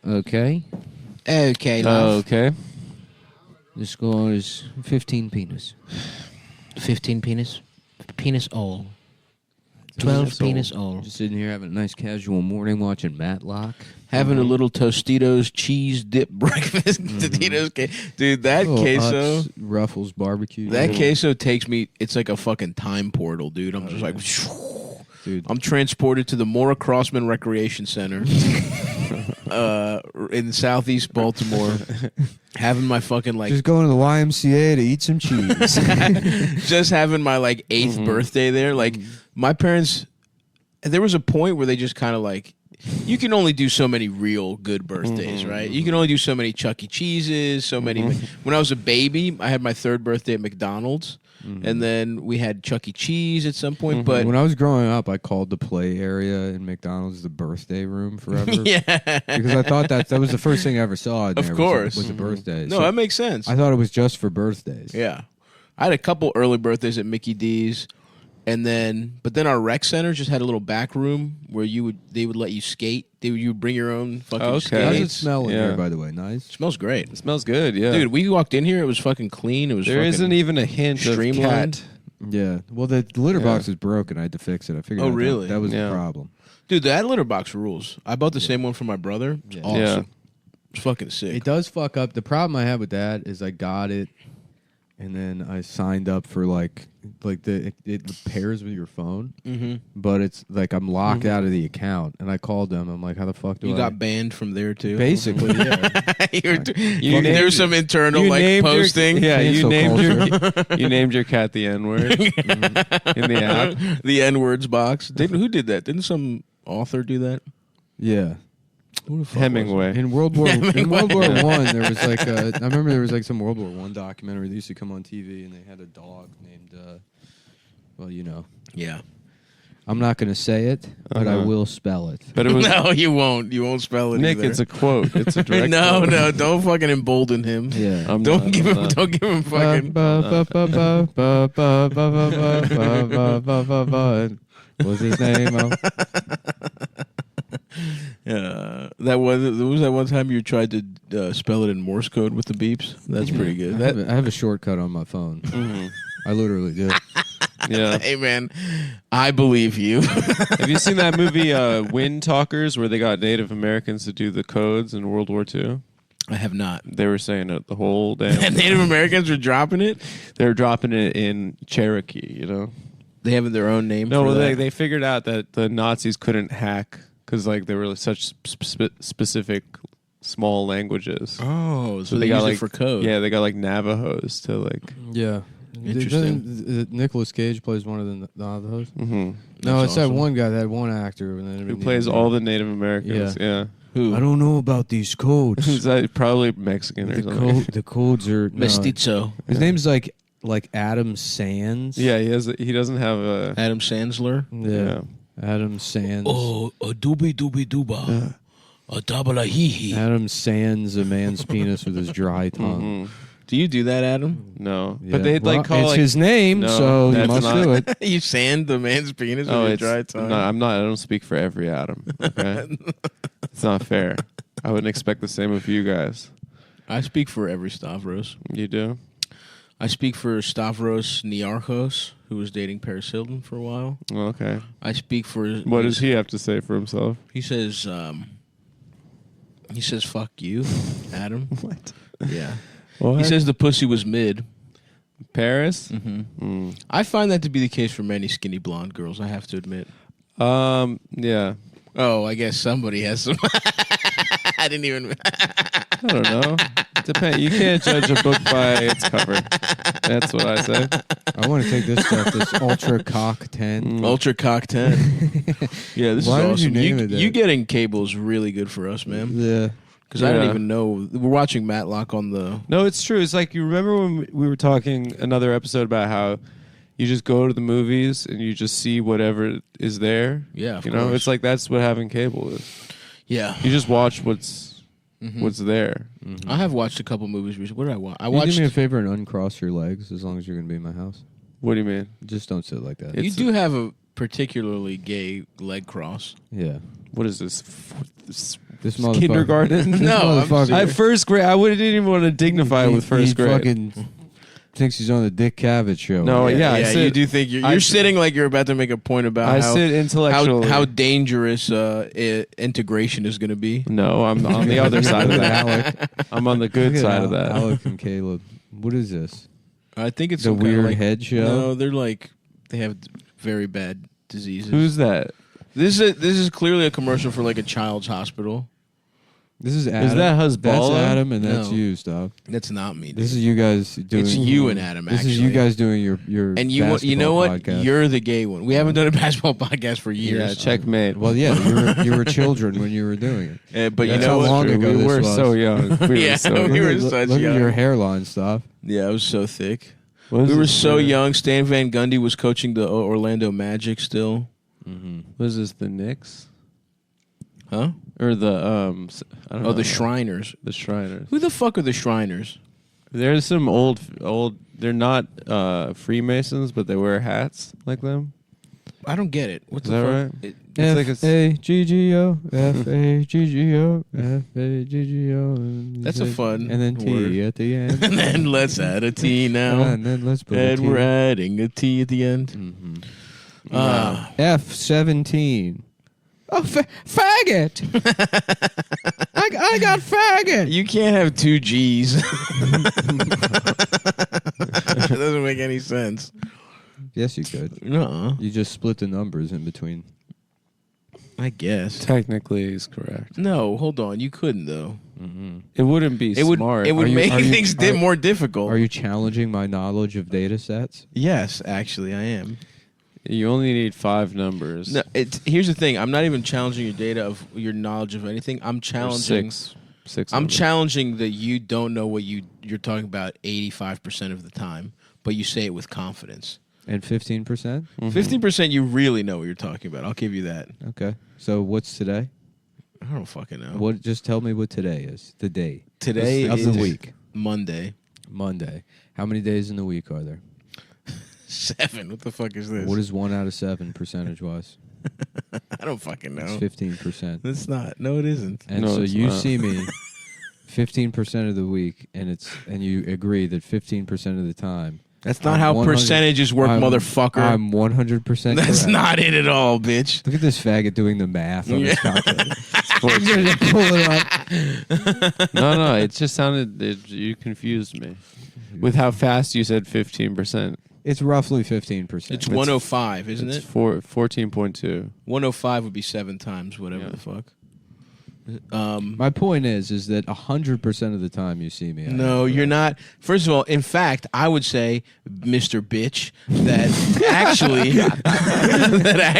Okay. Okay, love. Okay. The score is 15 penis. 15 penis. Penis all. 12 12 penis all. Just sitting here having a nice casual morning watching Matlock. Having a little Tostitos cheese dip breakfast. Dude, that queso. Utz, Ruffles barbecue. That queso takes me. It's like a fucking time portal, dude. I'm just like, Dude. I'm transported to the Maura Crossman Recreation Center in southeast Baltimore, having my fucking like, Just going to the YMCA to eat some cheese. just having my like 8th birthday there. Like my parents, there was a point where they just kind of like, you can only do so many real good birthdays, right? You can only do so many Chuck E. Cheese's, so many. When I was a baby, I had my 3rd birthday at McDonald's. And then we had Chuck E. Cheese at some point. But when I was growing up, I called the play area in McDonald's the birthday room forever. yeah, Because I thought that was the first thing I ever saw in there. Of course. Was a birthday. no, So that makes sense. I thought it was just for birthdays. Yeah, I had a couple early birthdays at Mickey D's, and then our rec center just had a little back room where they would let you skate. You would bring your own fucking Okay. skates. How does it smell in Yeah. here, by the way? Nice. It smells great, It smells good, yeah. dude. We walked in here; it was fucking clean. It was. There isn't even a hint of streamlined. cat. Yeah. Well, the litter box is broken. I had to fix it. I figured Oh, out really? that was Yeah. the problem. Dude, that litter box rules. I bought the same one for my brother. It's awesome. Yeah. It's fucking sick. It does fuck up. The problem I have with that is I got it, and then I signed up for like it pairs with your phone, but it's like I'm locked out of the account, and I called them. I'm like, how the fuck do You I? got banned from there too. Basically, yeah. There's some internal like posting. Cancel You named your cat the N-word in the app. The N-words box. Who did that? Didn't some author do that? Yeah. Who the fuck Hemingway. In World War Hemingway. One, there was like I remember there was like some World War One documentary that used to come on TV, and they had a dog named, well, you know, Yeah. I'm not going to say it, but I will spell it. But it was No, you won't. You won't spell it. Nick. either. It's a quote. It's a direct. No, quote. no, don't fucking embolden him. Yeah. I'm Don't not, give I'm him. not. Don't give him fucking. What's his name? That was that one time you tried to spell it in Morse code with the beeps. That's pretty good. I have a shortcut on my phone. I literally do. Yeah. Hey man, I believe you. Have you seen that movie Wind Talkers, where they got Native Americans to do the codes in World War II? I have not. They were saying it the whole damn And Native Americans are dropping it. They were dropping it in Cherokee, you know? They have their own name. No, for well, that. they figured out that the Nazis couldn't hack because like they were such specific small languages. Oh, so they they got use like it for code. Yeah, they got like Navajos to like. Yeah. Interesting. Nicolas Cage plays one of the Navajos. Mm-hmm. No, That's it's that awesome. one guy, that one actor. And Who plays all the Native Americans? Yeah. Who? I don't know about these codes. Is that probably Mexican or something? The codes are no. Mestizo. His name's like Adam Sands. Yeah, he doesn't have a. Adam Sandler. Yeah. Adam Sands. Oh, a doobie doobie dooba. A dabala hee hee. Adam Sands a man's penis with his dry tongue. Do you do that, Adam? No, Yeah. but they'd Well, like call it's like. his name, No, so you that's must not- do it. You sand the man's penis with Oh, your it's dry tongue. no. I'm not. I don't speak for every Adam. Okay, it's not fair. I wouldn't expect the same of you guys. I speak for every Stavros. You do. I speak for Stavros Niarchos, who was dating Paris Hilton for a while. Well, okay. I speak for... What does he have to say for himself? He says, fuck you, Adam. What? Yeah. What? He says the pussy was mid. Paris. I find that to be the case for many skinny blonde girls, I have to admit. Yeah. Oh, I guess somebody has some... I didn't even... I don't know. Depend. You can't judge a book by its cover. That's what I say. I want to take this stuff, this Ultra Cock 10. Ultra Cock 10. Yeah, this Why is did you awesome. name it that? You getting cable is really good for us, man. Yeah. Because I didn't Yeah. even know. We're watching Matlock on the... No, it's true. It's like you remember when we were talking another episode about how you just go to the movies and you just see whatever is there. Yeah, of you know, course. it's like that's what having cable is. Yeah. You just watch what's there. I have watched a couple movies recently. What did I watch? I Can you watched... do me a favor and uncross your legs as long as you're going to be in my house? What do you mean? Just don't sit like that. You It's do have a particularly gay leg cross. Yeah. What is this? This motherfucker. Kindergarten. No, I'm motherfucker. serious. At first grade, I didn't even want to dignify it with first he grade. fucking thinks he's on the Dick Cavett show. No, yeah, I sit- you do think you're I- sitting like you're about to make a point about I how sit intellectually. how dangerous integration is going to be. No, I'm on the other side of that. Alec. I'm on the good Look at side of that. Alec and Caleb. What is this? I think it's The some kind of weird like, head show? No, they're like they have very bad diseases. Who's that? This is clearly a commercial for like a child's hospital. This is Adam. that That's Hezbollah? Adam, and that's No. you, Dog. That's not me. Dude. This is you guys doing. It's you and Adam. This Actually, is you guys doing your And you know basketball what? podcast. You're the gay one. We haven't done a basketball podcast for Yeah, years. checkmate. Well, yeah, you were children when you were doing it. But you That's know how what? long ago we this were was. so young. We Yeah, were so we young. were look such look young. at your hairline stuff. Yeah, I was so thick. What is We were this? so young. Stan Van Gundy was coaching the Orlando Magic still. Was this the Knicks Huh? or the I don't know. Oh, the Shriners. The Shriners. Who the fuck are the Shriners? There's some old. They're not Freemasons, but they wear hats like them. I don't get it. What Is the that fuck? right? It- like F A G G O F A G G O F A G G O. That's a fun And then T word. at the end. and then let's add a T now. And then let's put a And T. we're adding a T at the end. Mhm. Ah. F-17. Oh, faggot! I got faggot. You can't have two G's. It doesn't make any sense. Yes, you could. No, You just split the numbers in between. I guess. Technically, is correct. No, hold on. You couldn't though. It wouldn't be It would. smart. It would Are you- make are you- things are- more difficult. Are you challenging my knowledge of data sets? Yes, actually, I am. You only need 5 numbers. No, here's the thing. I'm not even challenging your data of your knowledge of anything. I'm Or challenging. 6 I'm numbers. challenging that you don't know what you're talking about 85% of the time, but you say it with confidence. And 15%? 15% you really know what you're talking about. I'll give you that. Okay. So what's today? I don't fucking know. What? Just tell me what today is. The day. Today of is the week. Monday. Monday. How many days in the week are there? 7. What the fuck is this? What is 1 out of 7 percentage-wise? I don't fucking It's know. 15%. It's not. No, it isn't. And No, so it's you not. see me 15% of the week, and you agree that 15% of the time That's not I'm how 100 percentages work, motherfucker. I'm 100% That's correct. not it at all, bitch. Look at this faggot doing the math on his calculator. Pull Pull it up. no, it just sounded. You confused me with how fast you said 15%. It's roughly 15%. It's 105, isn't It's it? 14.2. 105 would be 7 times whatever Yeah. the fuck. My point is that 100% of the time you see me. No, you're not. First of all, in fact, I would say, Mr. Bitch, that actually,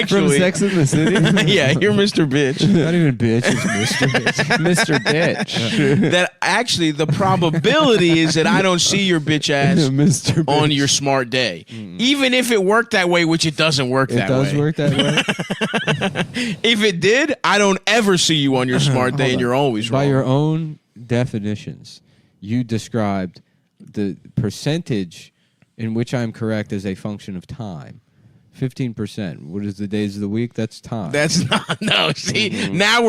From Sex in the City? yeah, you're Mr. Bitch. Not even bitch, it's Mr. Bitch. Mr. Bitch. That actually, the probability is that I don't see your bitch ass Mr. Bitch. on your smart day, even if it worked that way, which it doesn't work It that does way. work that way. If it did, I don't ever see you on your smart day, and you're always By wrong. your own definitions, you described the percentage in which I'm correct as a function of time. 15%. What is the days of the week? That's time. That's not no. See, now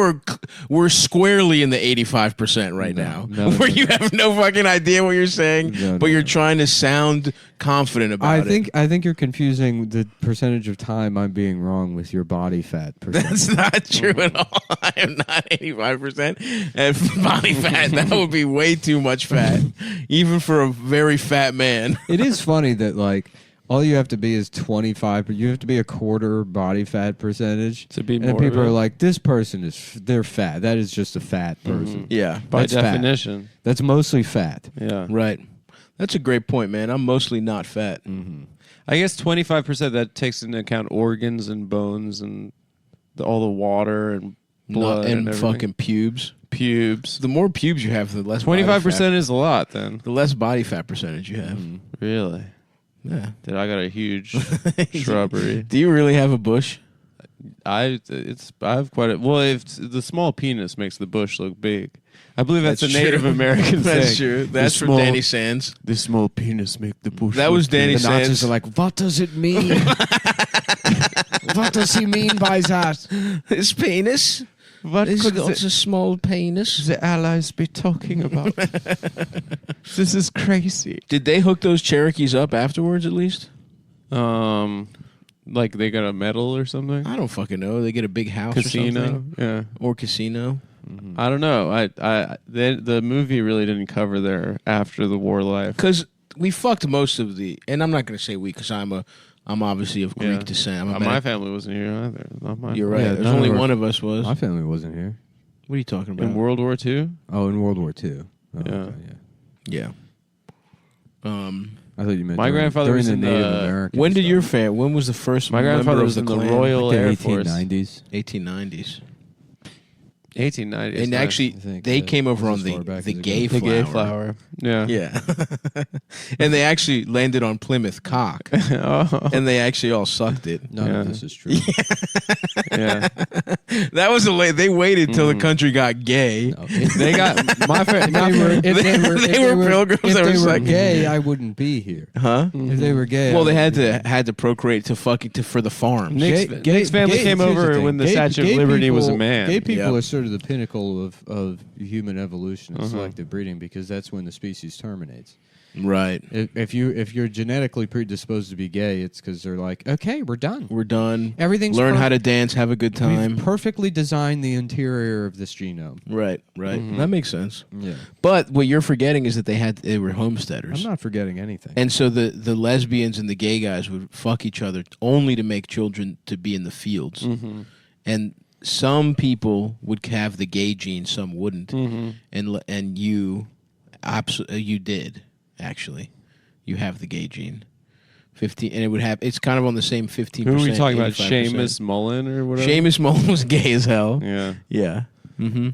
we're squarely in the 85% right now, no, where no. you have no fucking idea what you're saying, No, but no, you're no. trying to sound confident about it. I think you're confusing the percentage of time I'm being wrong with your body fat percentage. That's not true at all. I am not 85% and body fat. That would be way too much fat, even for a very fat man. It is funny that like all you have to be is 25, but you have to be a quarter body fat percentage To be and more people of are it. like, this person they're fat. That is just a fat person. Yeah, By That's fat. definition. That's mostly fat. Yeah. right. That's a great point, man. I'm mostly not fat. I guess 25% that takes into account organs and bones and all the water and blood and everything. fucking pubes. Pubes. The more pubes you have, the less body 25% fat- is a lot then. the less body fat percentage you have. Really? Yeah. Dude, I got a huge shrubbery. Do you really have a bush? I have quite a if the small penis makes the bush look big. I believe that's a Native true. American That's thing. true. That's The from small- Danny Sands. The small penis make the bush. That was Danny The Nazis Sands. are like, what does it mean? What does he mean by that? His penis. What It's could got a small penis. the allies be talking about? This is crazy. Did they hook those Cherokees up afterwards? At least Like they got a medal or something? I don't fucking know. They get a big house or Casino? something, Yeah. or casino. I don't know. The movie really didn't cover their after the war life. Because we fucked most of the, and I'm not going to say we, because I'm obviously of Greek Yeah. descent. My family wasn't here either. Not mine. You're right. Yeah, There's none only of our- one of us was. My family wasn't here. What are you talking about? In World War II? Oh, in World War II. Oh, Yeah. okay, yeah. Yeah. I thought you meant My grandfather during was the in Native the- American. When did stuff. your family? When was the first? My grandfather member was of in the the Klan? Royal Like the Air Force. 1890s? 1890s. 1890s. And actually, I think, they yeah. came over on As far back the as it gay goes. the gay flower. Yeah. Yeah. And they actually landed on Plymouth Cock. Oh. And they actually all sucked it. None Yeah. of this is true. Yeah. That was they waited till the country got gay. No, They got my if they were, if they were, They if were they were, pilgrims if that they were were like- gay, I wouldn't be here. Huh? If they were gay, Well, I they wouldn't had to procreate to for the farms. Nick's family came here's over thing. when the Statue of Liberty was a man. Gay people Yep. are sort of the pinnacle of human evolution and Uh-huh. selective breeding because that's when the species terminates. Right. If you're genetically predisposed to be gay, it's because they're like, okay, we're done. We're done. Everything's Learn how to dance, have a good time. We've perfectly designed the interior of this genome. Right. That makes sense. Yeah, But what you're forgetting is that they were homesteaders. I'm not forgetting anything. And so the lesbians and the gay guys would fuck each other only to make children to be in the fields. Mm-hmm. And some people would have the gay gene, some wouldn't. Mm-hmm. And you you did actually. You have the gay gene. 15 and it would have it's kind of on the same 15%. Who are we talking about? 85%. Seamus Mullen or whatever? Seamus Mullen was gay as hell. Yeah. Yeah. Mm-hmm.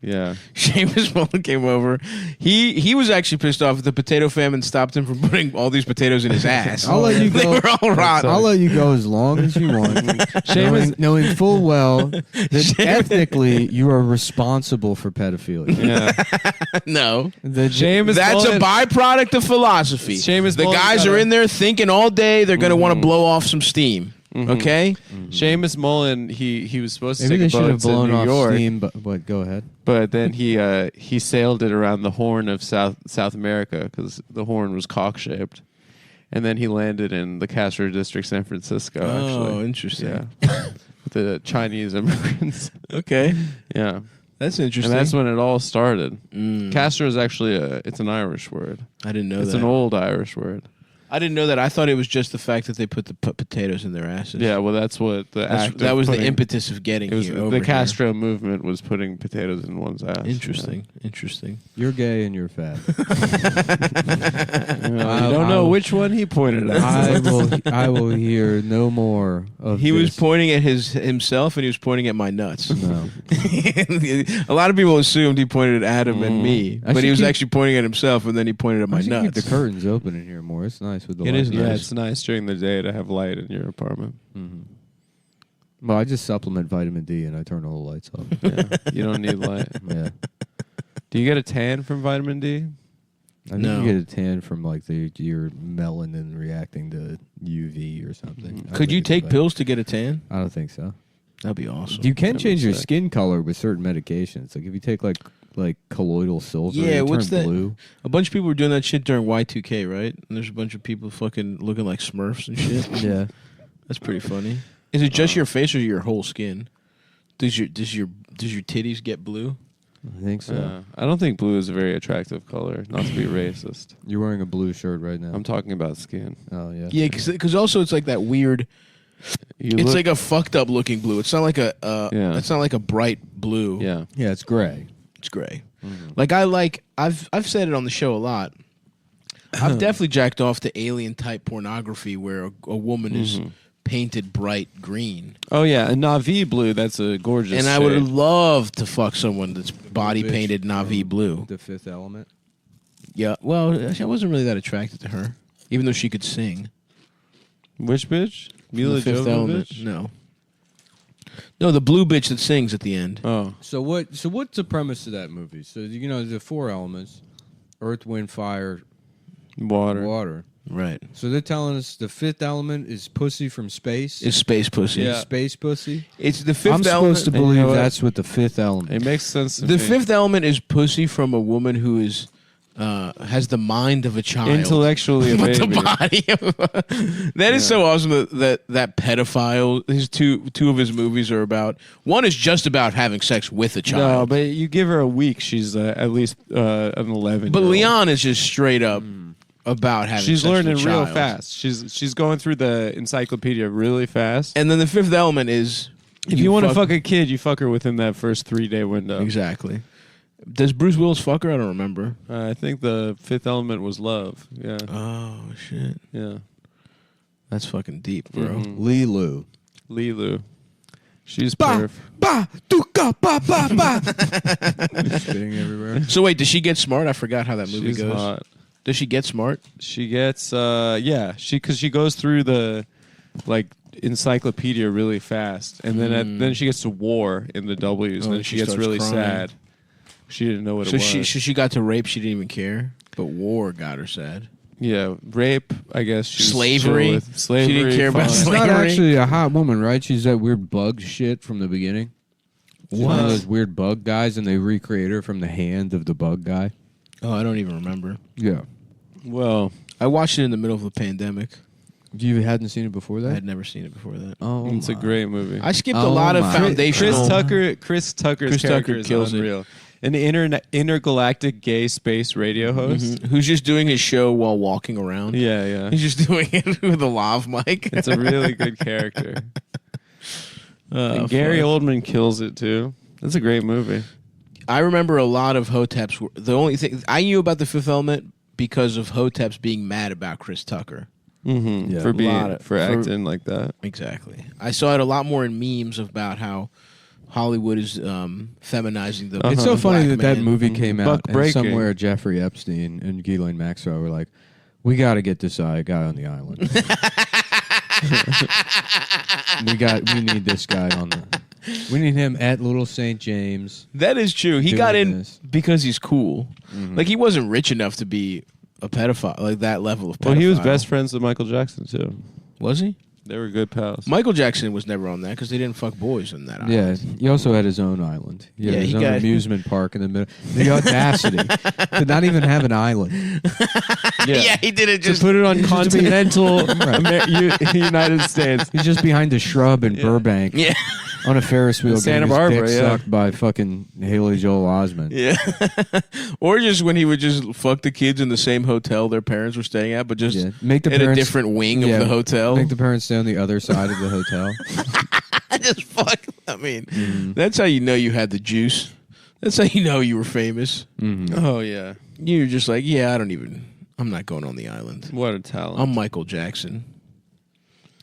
Yeah. Seamus Mullen came over. He was actually pissed off that the potato famine stopped him from putting all these potatoes in his ass. I'll let you They go. were all rotten. I'll let you go as long as you want, knowing full well that ethnically you are responsible for pedophilia. Yeah. No. Seamus That's Mullen, a byproduct of philosophy. Seamus the Mullen guys got are a- in there thinking all day they're going to want to blow off some steam. Okay? Seamus Mullen, he was supposed to Maybe they take a should boat have to blown New off York, steam, but go ahead. but then he sailed it around the Horn of South America because the Horn was cock shaped, and then he landed in the Castro District, San Francisco. Oh, Actually, interesting. yeah, with the Chinese immigrants. Okay. Yeah, That's and interesting. that's when it all started. Mm. Castro is actually it's an Irish word. I didn't know It's that. an old Irish word. I didn't know that. I thought it was just the fact that they put the potatoes in their asses. Yeah, well, that's what the act. that of was the putting- impetus of getting It was here. the over here. Castro movement was putting potatoes in one's ass. Interesting. Interesting. You're gay and you're fat. Yeah. You don't know which one he pointed at. I will hear no more of He was this. pointing at himself, and he was pointing at my nuts. No. A lot of people assumed he pointed at Adam and me, I but should he was keep- actually pointing at himself, and then he pointed at I my should keep nuts. the curtains open in here more. It's nice with the It light. is Yeah, nice. it's nice during the day to have light in your apartment. Well, I just supplement vitamin D and I turn all the lights off. Yeah, you don't need light. Yeah. Do you get a tan from vitamin D? I think No. you get a tan from like your melanin reacting to UV or something. I don't Could think you it's take about- pills to get a tan? I don't think so. That'd be awesome. You can That change would your suck. skin color with certain medications. Like if you take like colloidal silver, Yeah, you what's turn that? blue. A bunch of people were doing that shit during Y2K, right? And there's a bunch of people fucking looking like Smurfs and shit. Yeah. That's pretty funny. Is it just your face or your whole skin? Does your titties get blue? I think so. I don't think blue is a very attractive color. Not to be racist. You're wearing a blue shirt right now. I'm talking about skin. Oh yeah. Yeah, because also it's like that weird. It's like a fucked up looking blue. It's not like a. Yeah. It's not like a bright blue. yeah. Yeah, it's gray. It's gray. Mm-hmm. Like I've said it on the show a lot. I've definitely jacked off to alien type pornography where a woman is painted bright green, Oh yeah, a Navi blue. That's a gorgeous. and I would shade. love to fuck someone that's body bitch painted Navi blue. The Fifth Element. Yeah, well, I wasn't really that attracted to her, even though she could sing. Which bitch? From Mila the Fifth Element. Jovovich? No, the blue bitch that sings at the end. Oh, So what's the premise of that movie? So the 4 elements: earth, wind, fire, water. water. Right. So they're telling us the fifth element is pussy from space. It's space pussy. Yeah. Space pussy. It's the fifth I'm element. supposed to And you know believe what? that's what the fifth element. It makes sense. To The me. fifth element is pussy from a woman who is has the mind of a child. intellectually a But the baby. body that is so awesome that pedophile, his two of his movies are about, one is just about having sex with a No, child, but you give her a week, she's at least an 11. but Leon is just straight up about having She's sex learning with a real child. fast. She's going through the encyclopedia really fast. And then the fifth element is If you want to fuck a kid, you fuck her within that first 3-day window. exactly. Does Bruce Willis fuck her? I don't remember. I think the fifth element was love. Yeah, Oh shit, yeah. that's fucking deep, bro. Mhm. Lilu. Lilu, she's Ba, perf. ba, duka, ba, ba, ba. Spitting everywhere. So wait, does she get smart? I forgot how that movie She's goes. hot. Does she get smart? She gets because she goes through the like encyclopedia really fast, and then then she gets to war in the W's, Oh, and then she she gets starts really crying. sad. She didn't know what So it was. she got to rape. She didn't even care. But war got her sad. yeah, rape. I guess she was Slavery? chill with. Slavery. She didn't care about fine. She's not Slavery. actually a hot woman, right? She's that weird bug shit from the beginning. She's one of What? those weird bug guys, and they recreate her from the hand of the bug guy. Oh, I don't even remember. Yeah. Well, I watched it in the middle of the pandemic. You hadn't seen it before I that? had never seen it before that. Oh, it's a my. great movie. I skipped a Oh lot of my. foundational. Chris Tucker's Chris character Tucker is kills it. unreal. An intergalactic gay space radio host. Who's just doing his show while walking around. Yeah, yeah. He's just doing it with a lav mic. It's a really good character. Oh, And Gary fuck. Oldman kills it too. That's a great movie. I remember a lot of Hoteps. The only thing I knew about the Fifth Element because of Hoteps being mad about Chris Tucker. Mm-hmm. Yeah. For being Lot of- for acting like that. Exactly. I saw it a lot more in memes about how Hollywood is feminizing the. It's so Uh-huh. funny black that man. movie came out, Buck and breaking. somewhere Jeffrey Epstein and Ghislaine Maxwell were like, "We got to get this guy on the island. We need this guy on the. We need him at Little St. James." That is true. He doing got in this. because he's cool. Mm-hmm. Like he wasn't rich enough to be a pedophile, like that level of pedophile. Well, he was best friends with Michael Jackson too. Was he? They were good pals. Michael Jackson was never on that because they didn't fuck boys on that Yeah, island. he also had his own island. He had Yeah, his he own got- amusement park in the middle. The audacity to not even have an island. Yeah, he did it To just. put it on Just to be- continental United States. He's just behind a shrub in Burbank Yeah, on a Ferris wheel, Santa getting his Barbara, dick yeah. sucked by fucking Haley Joel Osment. yeah. Or just when he would just fuck the kids in the same hotel their parents were staying at, but just Yeah, make the in a parents different wing yeah, of the hotel. Make the parents stay on the other side of the hotel. Just fuck. I mean, Mm-hmm. that's how you know you had the juice. That's how you know you were famous. Mm-hmm. Oh yeah. You're just like, yeah, I'm not going on the island. What a talent. I'm Michael Jackson.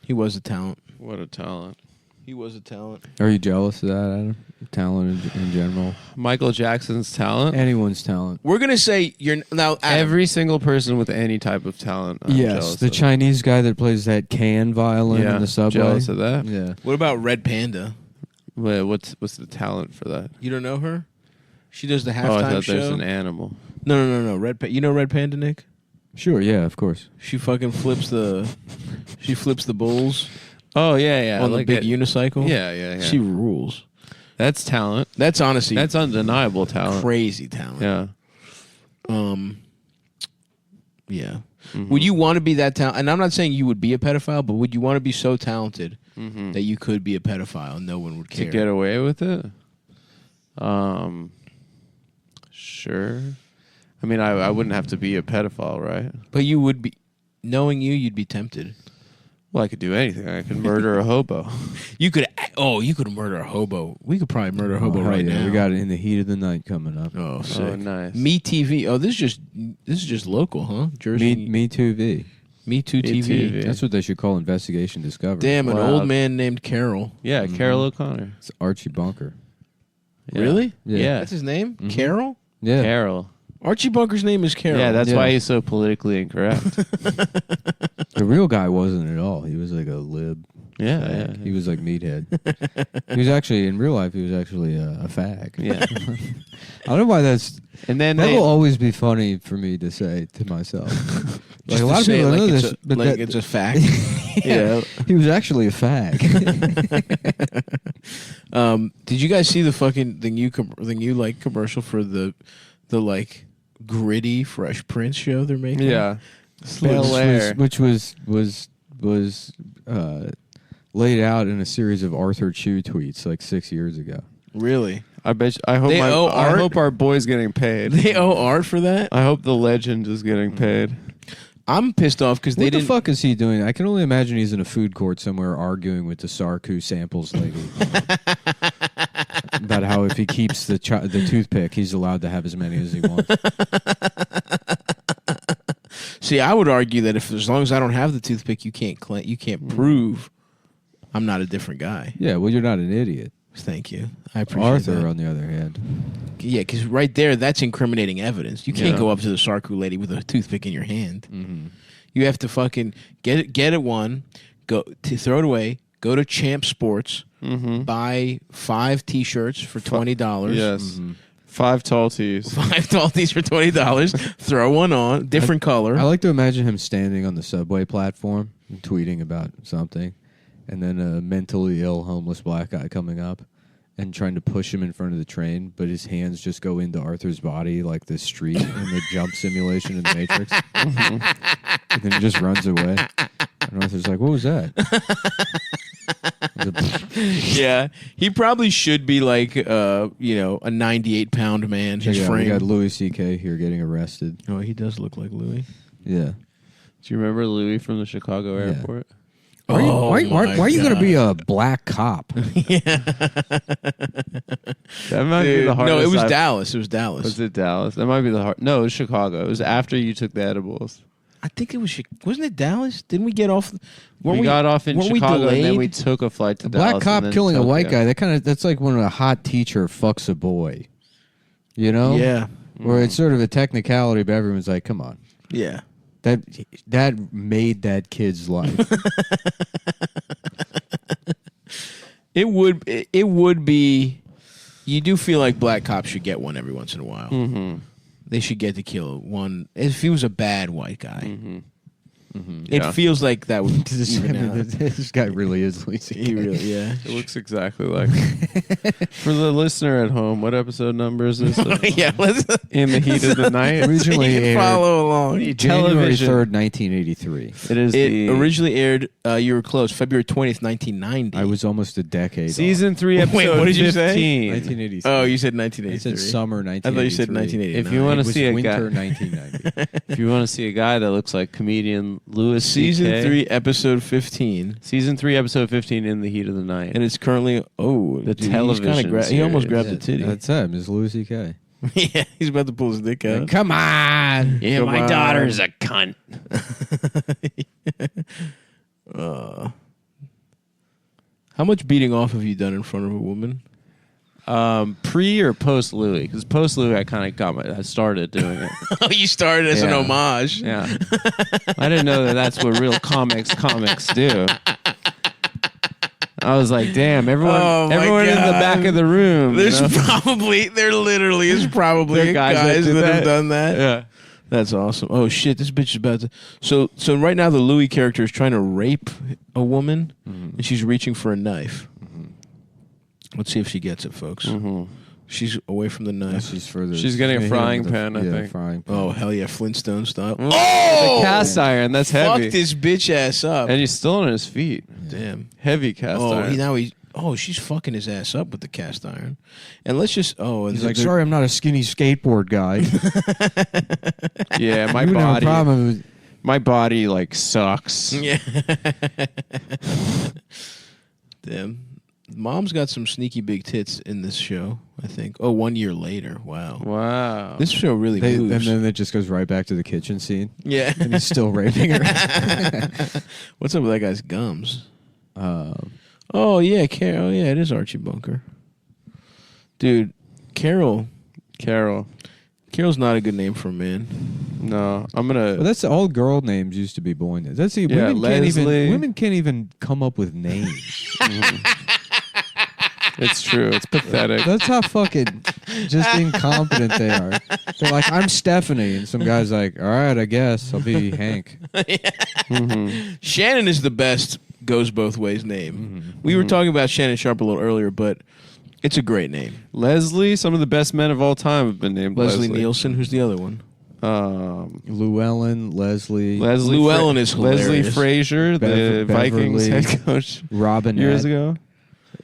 He was a talent. What a talent. He was a talent. Are you jealous of that, Adam? Talent in general? Michael Jackson's talent. Anyone's talent. We're gonna say you're now. Adam, Every single person with any type of talent. I'm Yes, jealous the of. Chinese guy that plays that can violin Yeah, in the subway. jealous of that. Yeah. what about Red Panda? Wait, what's the talent for that? You don't know her? She does the Oh, I halftime thought there's show. an animal. No. You know Red Panda, Nick? Sure, yeah, of course. She fucking flips the bulls Oh yeah, on the like big it. unicycle. Yeah. She rules. That's talent. That's honestly That's undeniable talent. crazy talent. Yeah. Yeah. Mhm. Would you want to be that talented? And I'm not saying you would be a pedophile, but would you want to be so talented Mhm. that you could be a pedophile and no one would to care? get away with it? Sure. I mean, I wouldn't have to be a pedophile, right? But you would be, knowing you'd be tempted. Well, I could do anything. I could murder a hobo. You could murder a hobo. We could probably murder a hobo Oh, hell right yeah, now. We got it in the heat of the night coming up. Oh, sick. Oh, nice. Me TV. Oh, this is just local, huh? Jersey. Me Too V. Me Too Me TV. TV. That's what they should call Investigation Discovery. Damn, an Wow. old man named Carol. Yeah, Carol O'Connor. It's Archie Bunker. Yeah. Really? Yeah. That's his name? Mhm. Carol? Yeah. Carol. Archie Bunker's name is Carol. Yeah, that's Yeah. why he's so politically incorrect. The real guy wasn't at all. He was like a lib. yeah, fag. yeah. He was like meathead. He was actually, in real life, he was actually a fag. Yeah. I don't know why And then that they, will always be funny for me to say to myself. Like a lot of say people it know like this, but like that, it's a fact. yeah, he was actually a fag. Did you guys see the new like commercial for the like gritty Fresh Prince show they're making? Yeah. which was laid out in a series of Arthur Chu tweets like 6 years ago. Really? I bet. I hope. They owe I art? hope our boy's getting paid. They owe art for that? I hope the legend is getting paid. I'm pissed off because they What the didn't. fuck is he doing? I can only imagine he's in a food court somewhere arguing with the Sarku samples lady about how if he keeps the toothpick, he's allowed to have as many as he wants. See, I would argue that if as long as I don't have the toothpick, you can't prove I'm not a different guy. Yeah, well, you're not an idiot. Thank you. I appreciate Arthur, that. on the other hand. Yeah, because right there, that's incriminating evidence. You can't go up to the Sarku lady with a toothpick in your hand. Mm-hmm. You have to fucking get it one, go to throw it away, go to Champ Sports, buy 5 T-shirts for $20. Yes. Mm-hmm. 5 tall tees. 5 tall tees for $20. Throw one on, different color. I like to imagine him standing on the subway platform and tweeting about something, and then a mentally ill homeless black guy coming up and trying to push him in front of the train, but his hands just go into Arthur's body like the street in the jump simulation in the Matrix. And then he just runs away. And Arthur's like, what was that? Yeah, he probably should be like, a 98-pound man. His We frame. got Louis C.K. here getting arrested. Oh, he does look like Louis. Yeah. Do you remember Louis from the Chicago airport? Why are you going to be a black cop? That might be the hardest. No, it was I've- Dallas. It was Dallas. Was it Dallas? That might be the hard. No, it was Chicago. It was after you took the edibles. I think it was. Wasn't it Dallas? Didn't we get off? We got off in weren't we Chicago, and then delayed? we took a flight to A Dallas. black cop and then killing a white Tokyo. guy, that's like when a hot teacher fucks a boy. You know? Yeah, Where it's sort of a technicality, but everyone's like, come on. yeah. That made that kid's life. It would be. You do feel like black cops should get one every once in a while. Mm-hmm. They should get to kill one if he was a bad white guy. Mm-hmm. It Yeah. feels like that would. even out. This guy really is Lacey. He really, yeah. It looks exactly like. For the listener at home, what episode number is this? Yeah, let's In the Heat of the Night. Originally you can aired follow along. January Television. 3rd, 1983. It is It the originally aired. You were close. February 20th, 1990. I was almost a decade season 3, episode Wait, what did you say? 15. 1983. Oh, you said I 1983. said summer I 1983. thought you said 1989. If you wanna It was see a guy- winter 1990. If you want to see a guy that looks like comedian Louis Season CK, 3, episode 15, Season 3, episode 15, In the Heat of the Night. and it's currently The dude, television he almost series. grabbed the titty. That's him, is Louis C.K. Yeah, he's about to pull his dick out. Come on. Yeah, Come my on. daughter's a cunt. How much beating off have you done in front of a woman? Pre or post Louis? Because post Louis, I started doing it. Oh, you started as an Yeah. homage. Yeah, I didn't know that that's what real comics do. I was like, damn, everyone, Oh, my everyone in the God. back of the room. you There's know? there literally is probably There are guys that, do have done that. Yeah. That's awesome. Oh shit, this bitch is about to. So right now the Louis character is trying to rape a woman, and she's reaching for a knife. Let's see if she gets it, folks. She's away from the knife. She's further. She's getting a hit him frying with pan, I yeah, think. frying pan. Oh hell yeah, Flintstone style. The Oh, cast iron, that's fuck heavy. this bitch ass up. And he's still on his feet. Damn. Heavy cast Oh, iron. she's fucking his ass up with the cast iron. And let's just and He's like, sorry, I'm not a skinny skateboard guy. Yeah, my You would have a body. problem with- My body like sucks. Yeah. Damn. Mom's got some sneaky big tits in this show, I think. Oh, 1 year later. Wow. Wow. This show really and moves. then it just goes right back to the kitchen scene, Yeah. and he's still raping her. What's up with that guy's gums? Oh, yeah. Oh, yeah, it is Archie Bunker. Dude, Carol's not a good name for a man. No, I'm gonna. Well, that's all girl names used to be boy names. That's Yeah, women can't even come up with names. It's true. It's pathetic. That's how fucking just incompetent they are. They're like, I'm Stephanie, and some guy's like, all right, I guess I'll be Hank. Shannon is the best goes both ways name. We were talking about Shannon Sharp a little earlier, but it's a great name. Leslie, some of the best men of all time have been named Leslie Nielsen. Who's the other one? Llewellyn, Leslie, Llewellyn is hilarious. Leslie Frazier, the Vikings Beverly, head coach Robinette. years ago.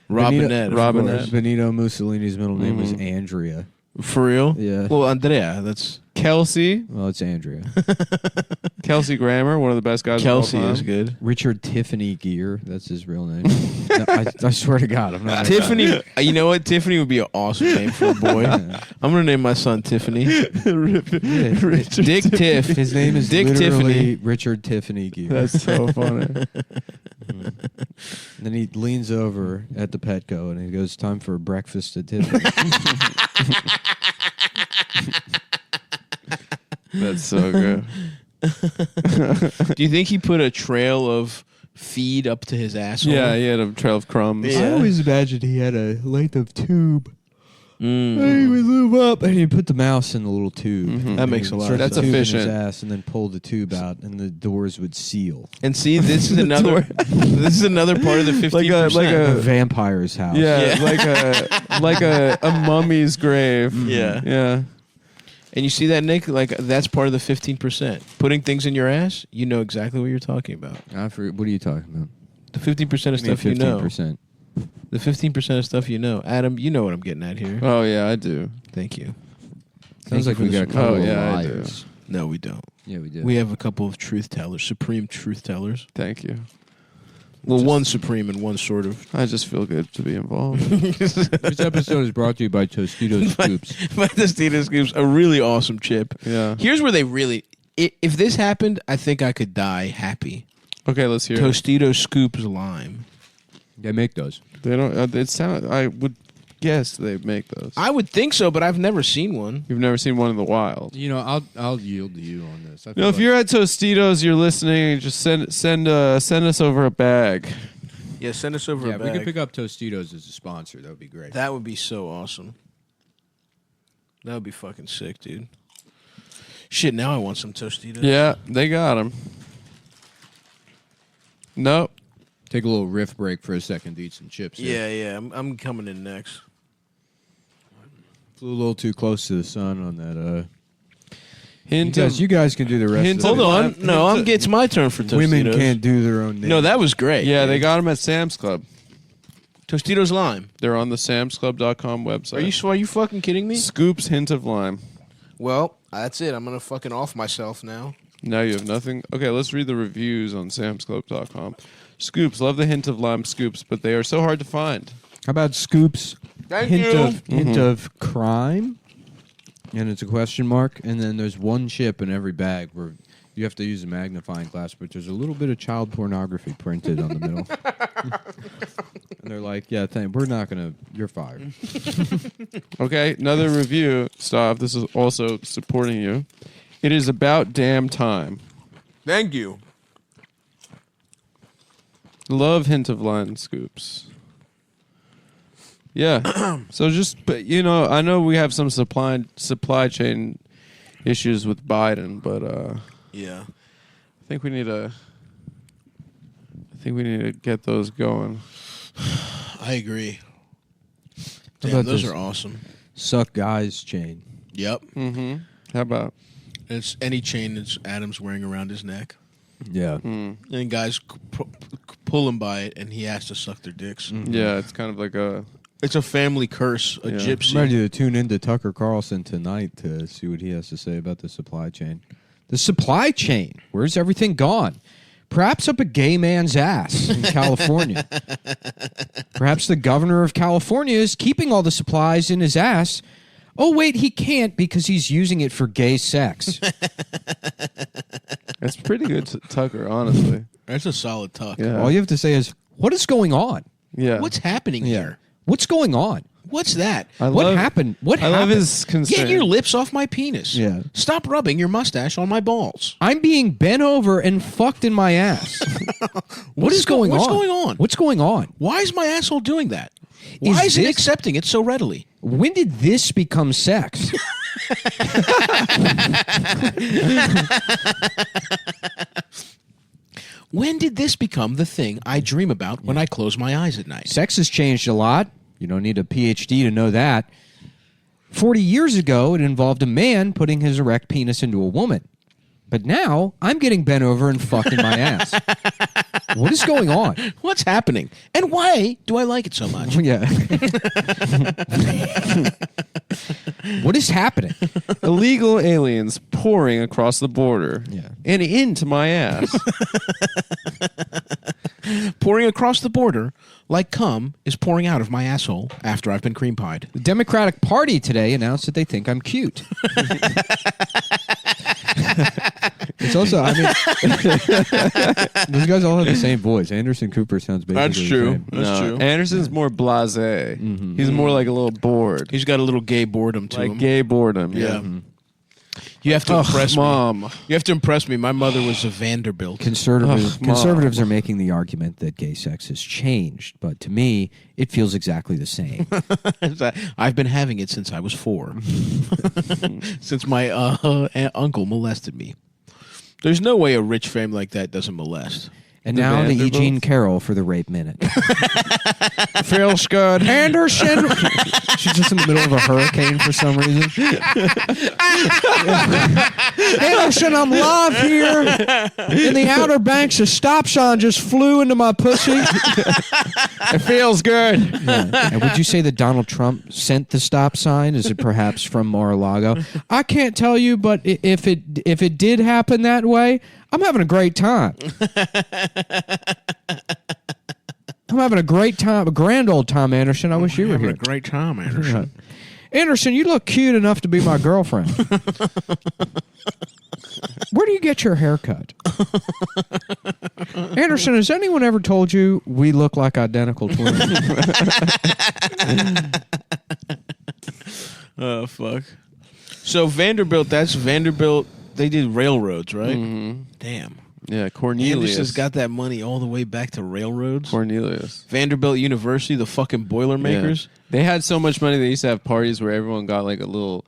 Robinette. Robinette. Benito Mussolini's middle name was Andrea. For real? Yeah. Well, Andrea. That's Kelsey. Well, it's Andrea. Kelsey Grammer, one of the best guys Kelsey of all time. is good. Richard Tiffany Gear. That's his real name. No, I swear to God, I'm not. Tiffany. You know what? Tiffany would be an awesome name for a boy. Yeah. I'm gonna name my son Tiffany. Richard Dick Tiff. His name is Dick literally Tiffany. Richard Tiffany Gear. That's so funny. And then he leans over at the Petco and he goes, "Time for breakfast at Tiffany." That's so good. Do you think he put a trail of feed up to his asshole? Yeah, he had a trail of crumbs. Yeah. I always imagined he had a length of tube. Mm. And he would move up and he'd put the mouse in the little tube. Mhm. That makes a lot of That's sense. In his efficient. ass and then pull the tube out and the doors would seal. And see, this is another. This is another part of the 15%. like A a- vampire's house. Yeah, Yeah. like a mummy's grave. Yeah. Yeah. And you see that, Nick? Like, that's part of the 15%. Putting things in your ass, you know exactly what you're talking about. What are you talking about? The 15% of stuff you know. 15%. The 15% of stuff you know. Adam, you know what I'm getting at here. Oh yeah, I do. Thank you. Sounds like we got a couple Oh, of yeah, I do. liars. No, we don't. Yeah, we do. We have a couple of truth tellers, supreme truth tellers. Thank you. Well, one supreme and one sort of. I just feel good to be involved. This episode is brought to you by Tostitos Scoops. My Tostitos Scoops, a really awesome chip. Yeah. Here's where they really. If this happened, I think I could die happy. Okay, let's hear it. Tostitos Scoops Lime. They make those. They don't. It sound. I would guess they make those. I would think so, but I've never seen one. You've never seen one in the wild. You know, I'll yield to you on this. I You know, if you're at Tostitos, you're listening. Just send us over a bag. Yeah, send us over yeah, a we bag. could pick up Tostitos as a sponsor. That would be great. That would be so awesome. That would be fucking sick, dude. Shit, now I want some Tostitos. Yeah, they got them. Nope. Take a little riff break for a second to eat some chips. here. Yeah. I'm coming in next. Flew a little too close to the sun on that. Hint You guys can do the rest Hint of Hold it. on. No, it's my turn for Tostitos. Women can't do their own names. No, that was great. Yeah, they got them at Sam's Club. Tostitos Lime. They're on the samsclub.com website. Are you fucking kidding me? Scoops hint of lime. Well, that's it. I'm gonna fucking off myself now. Now you have nothing. Okay, let's read the reviews on samsclub.com. Scoops, love the hint of lime scoops, but they are so hard to find. How about Scoops? Thank hint you. of hint of crime, and it's a question mark, and then there's one chip in every bag where you have to use a magnifying glass, but there's a little bit of child pornography printed on the middle. And they're like, "Yeah, we're not gonna. You're fired." Okay, another review. Stop. This is also supporting you. It is about damn time. Thank you. Love hint of lime scoops. Yeah. So but I know we have some supply chain issues with Biden, but Yeah. I think we need to get those going. I agree. How Damn, about those this? are awesome. Suck guys chain. Yep. Mm-hmm. How about? It's any chain that Adam's wearing around his neck. Yeah. Mm. And guys pull him by it, and he has to suck their dicks. Yeah, it's kind of like a. It's a family curse, a Yeah. gypsy. I'm ready to tune into Tucker Carlson tonight to see what he has to say about the supply chain. The supply chain. Where's everything gone? Perhaps up a gay man's ass in California. Perhaps the governor of California is keeping all the supplies in his ass. Oh, wait, he can't because he's using it for gay sex. That's pretty good, Tucker. Honestly. That's a solid tuck. Yeah. All you have to say is, what is going on? Yeah. What's happening here? What's going on? What's that? What happened? What I happened? love his concern. Get your lips off my penis. Yeah. Stop rubbing your mustache on my balls. I'm being bent over and fucked in my ass. What is going on? What's going on? What's going on? Why is my asshole doing that? Why is it this- accepting it so readily? When did this become sex? When did this become the thing I dream about when I close my eyes at night? Sex has changed a lot. You don't need a PhD to know that. 40 years ago, it involved a man putting his erect penis into a woman. But now, I'm getting bent over and fucking my ass. What is going on? What's happening? And why do I like it so much? Yeah. What is happening? Illegal aliens pouring across the border. Yeah. And into my ass. Pouring across the border like cum is pouring out of my asshole after I've been cream pied. The Democratic Party today announced that they think I'm cute. It's also, I mean, those guys all have the same voice. Anderson Cooper sounds basically That's true. the same. That's true. Anderson's more blasé. He's more like a little bored. He's got a little gay boredom to Like him. gay boredom. Yeah. You have to impress Mom. me. You have to impress me. My mother was a Vanderbilt. Conservatives are making the argument that gay sex has changed, but to me, it feels exactly the same. I've been having it since I was 4. Since my uncle molested me. There's no way a rich family like that doesn't molest. And The now the E. Vanderbilts? Jean Carroll for the rape minute. Feels good. Anderson! She's just in the middle of a hurricane for some reason. Anderson, I'm live here in the Outer Banks. A stop sign just flew into my pussy. It feels good. Yeah. And would you say that Donald Trump sent the stop sign? Is it perhaps from Mar-a-Lago? I can't tell you, but if it did happen that way, I'm having a great time. I'm having a great time, a grand old time, Anderson. I wish you were Having here. a great time, Anderson. Anderson, you look cute enough to be my girlfriend. Where do you get your haircut? Anderson, has anyone ever told you we look like identical twins? Oh, fuck. So Vanderbilt, that's Vanderbilt. They did railroads, right? Damn. Yeah, Cornelius. Anderson's got that money all the way back to railroads. Cornelius. Vanderbilt University, the fucking Boilermakers. Yeah. They had so much money they used to have parties where everyone got like a little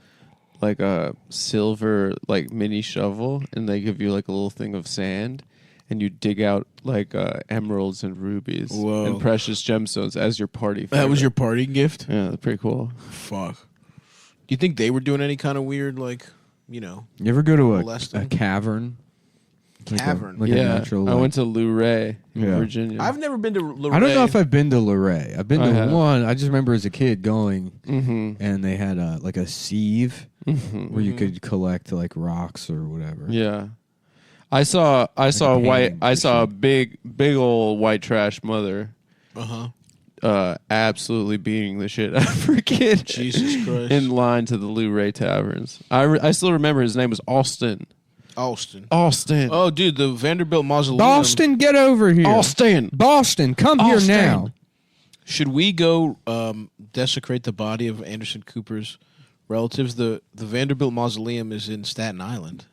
like a silver like mini shovel and they give you like a little thing of sand and you dig out like emeralds and rubies Whoa. and precious gemstones as your party favor. That was your party gift? Yeah, that's pretty cool. Fuck. Do you think they were doing any kind of weird, like, you know, You ever go to a Molesting. cavern? Cavern? Like a yeah, natural, I went to Luray in Yeah. Virginia. I've never been to Luray. I don't know if I've been to Luray. I've been I to have. one. I just remember as a kid going, Mm-hmm. and they had like a sieve where you could collect like rocks or whatever. Yeah. I saw a painting or a big old white trash mother Uh-huh. absolutely beating the shit out of her kid. Jesus Christ. In line to the Luray Taverns. I still remember his name was Austin. Austin. Austin. Oh, dude, the Vanderbilt Mausoleum. Boston, get over here. Austin. Boston, come Austin. here now. Should we go desecrate the body of Anderson Cooper's relatives? The Vanderbilt Mausoleum is in Staten Island.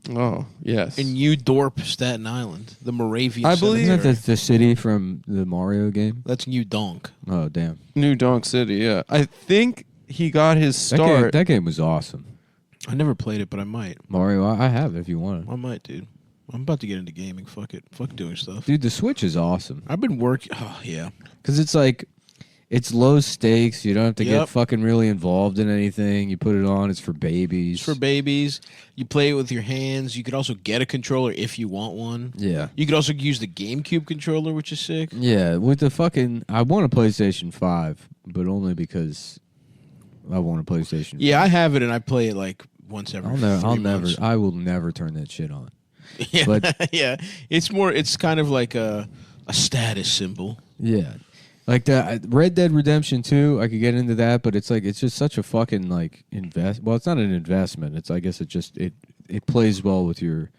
Oh, yes. In New Dorp, Staten Island. The Moravian I believe- Isn't that Cemetery. the city from the Mario game? That's New Donk. Oh, damn. New Donk City, yeah. I think he got his That game, start. that game was awesome. I never played it, but I might. Mario, I have it if you want it. I might, dude. I'm about to get into gaming. Fuck it. Fuck doing stuff. Dude, the Switch is awesome. I've been working. Oh, yeah. Because it's like, it's low stakes. You don't have to Yep. get fucking really involved in anything. You put it on, it's for babies. It's for babies. You play it with your hands. You could also get a controller if you want one. Yeah. You could also use the GameCube controller, which is sick. Yeah, with the fucking... I want a PlayStation 5, but only because I want a PlayStation 5. Yeah, I have it, and I play it like once every I'll 3 months. I will never turn that shit on. Yeah, But- yeah, it's kind of like a status symbol. Yeah. Like the Red Dead Redemption 2, I could get into that, but it's like it's just such a fucking like well, it's not an investment. It's I guess it plays well with your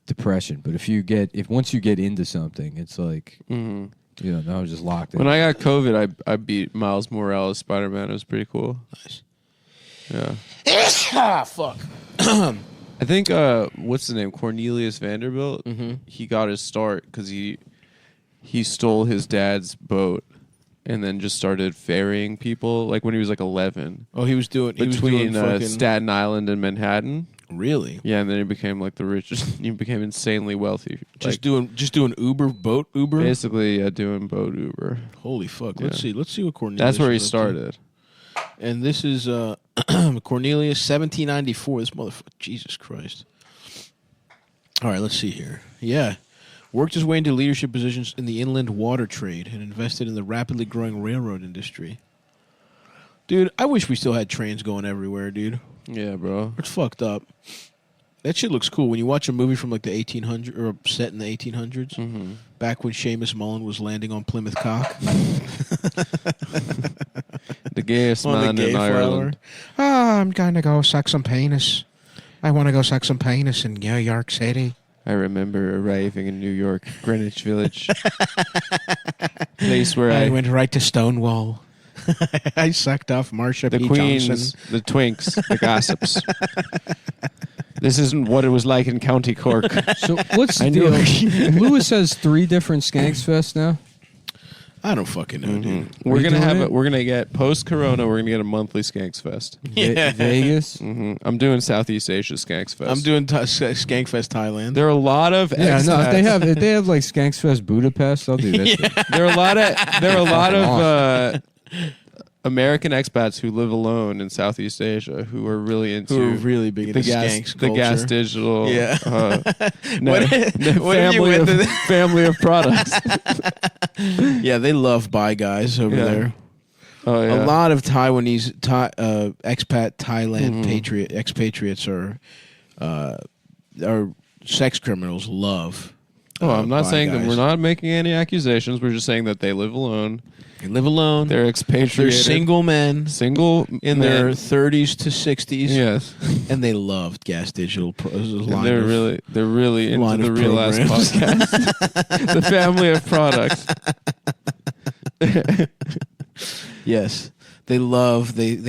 depression. But if once you get into something, it's like Mhm. you know, now I'm just locked in. When I got COVID, I beat Miles Morales Spider-Man. It was pretty cool. Nice. Yeah. Ah, fuck. I think what's the name? Cornelius Vanderbilt. Mm-hmm. He got his start because he stole his dad's boat and then just started ferrying people. Like when he was like 11, Oh, he was doing between fucking, Staten Island and Manhattan. really. Yeah, and then he became like the richest. He became insanely wealthy. Just Like, doing boat Uber. basically doing boat Uber. Holy fuck! Yeah. Let's see what Cornelius. That's where he is up to. started. And this is Cornelius, 1794. This motherfucker, Jesus Christ. All right, let's see here. Yeah. Worked his way into leadership positions in the inland water trade and invested in the rapidly growing railroad industry. Dude, I wish we still had trains going everywhere, dude. Yeah, bro. It's fucked up. That shit looks cool. When you watch a movie from like the 1800s, or set in the 1800s, Mm-hmm. back when Seamus Mullen was landing on Plymouth Cock. The gayest On the man gay in Ireland. I'm going to go suck some penis. I want to go suck some penis in New York City. I remember arriving in New York, Greenwich Village, place where I went right to Stonewall. I sucked off Marsha the P. queens, Johnson. the twinks, the gossips. This isn't what it was like in County Cork. So what's the I knew deal? Lewis has 3 different Skanks Fest now. I don't fucking know, dude. We're you gonna doing have it? We're gonna get post Corona. We're gonna get a monthly Skanks Fest. Yeah. Vegas. I'm doing Southeast Asia Skanks Fest. I'm doing Skankfest Thailand. There are a lot of Yeah, no, expats. if they have like Skanks Fest Budapest, I'll do that. shit. There are a lot of American expats who live alone in Southeast Asia who are really into Who are really big into the gas, skanks the gas culture. digital. Yeah. No, What- the what if you family went of to family of products. Yeah, they love Bi guys over Yeah. there. Oh yeah. A lot of Taiwanese expat Thailand Mm-hmm. expatriates are sex criminals. Love. Oh, I'm not Bi saying that guys. we're not making any accusations. We're just saying that they live alone. They live alone. They're They're expatriated. single men Single in men. their 30s to 60s. Yes. And they loved Gas Digital. And they're really into line the of Real Ass programs. podcast. The family of products. Yes, they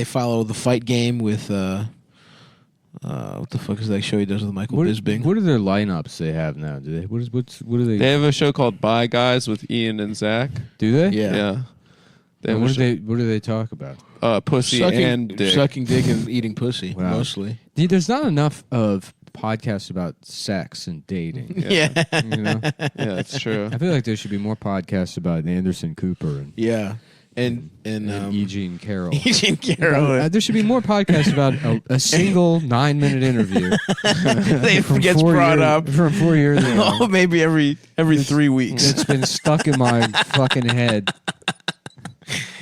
follow the fight game with what the fuck is that show he does with Michael Bisping? What are their lineups they have now? Do they? What do they? They have a show called Bye Guys with Ian and Zach. do they? Yeah. Yeah. They And have what do they talk about? pussy and dick. sucking dick and eating pussy Wow. mostly. Dude, there's not enough of podcasts about sex and dating. Yeah, You know, Yeah, that's true. I feel like there should be more podcasts about Anderson Cooper yeah, and Eugene Carroll. Eugene Carroll. There should be more podcasts about a single 9-minute interview. They from gets 4 brought years- up. from 4 years ago. Oh, maybe every 3 weeks. It's been stuck in my fucking head.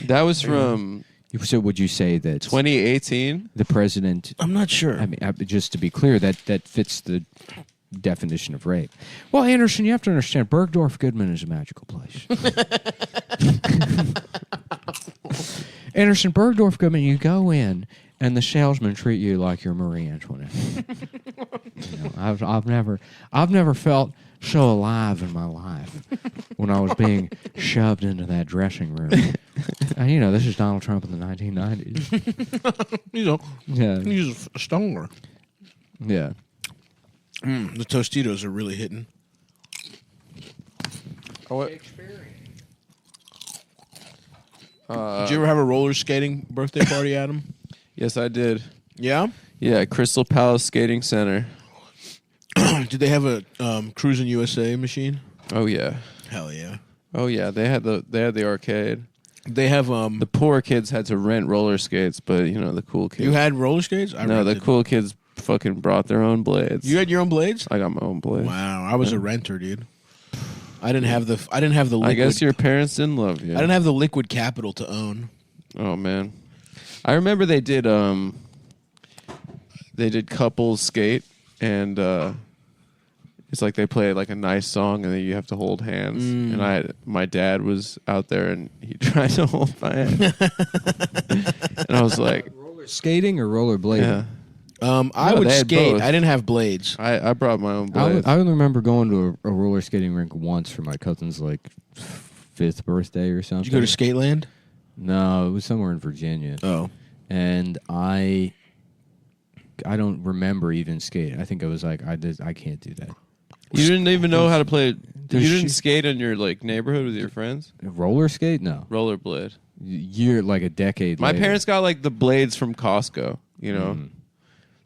That was from So would you say that 2018. the president? I'm not sure. I mean, just to be clear, that fits the definition of rape. Well, Anderson, you have to understand, Bergdorf Goodman is a magical place. Anderson, Bergdorf Goodman, you go in and the salesmen treat you like you're Marie Antoinette. You know, I've never felt so alive in my life when I was being shoved into that dressing room. And, you know, this is Donald Trump in the 1990s. Yeah, He's a stoner. yeah. The Tostitos are really hitting. Did you ever have a roller skating birthday party, Adam? Yes, I did. Yeah. Yeah, Crystal Palace Skating Center. Did they have a Cruisin' USA machine? Oh yeah. Hell yeah. Oh yeah. They had the arcade. They have The poor kids had to rent roller skates, but you know the cool kids. You had roller skates? I no, the rented. cool kids fucking brought their own blades. You had your own blades? I got my own blades. Wow, I was a renter, dude. I didn't have the liquid. I guess your parents didn't love you. I didn't have the liquid capital to own. Oh man, I remember they did couples skate, and it's like they play like a nice song, and then you have to hold hands. And my dad was out there, and he tried to hold my hand, and I was like, Roller skating or roller blading? yeah. I No, would they had skate. both. I didn't have blades. I brought my own I blades. only remember going to a roller skating rink once for my cousin's like 5th birthday or something. Did you go to Skateland? No, it was somewhere in Virginia, Oh, and I don't remember even skating. I think I was like, I can't do that. You didn't even know how to play. You Does didn't she- skate in your like neighborhood with your friends. Roller skate? No. Rollerblade. You're like a decade. My later. parents got like the blades from Costco. You know, Mm.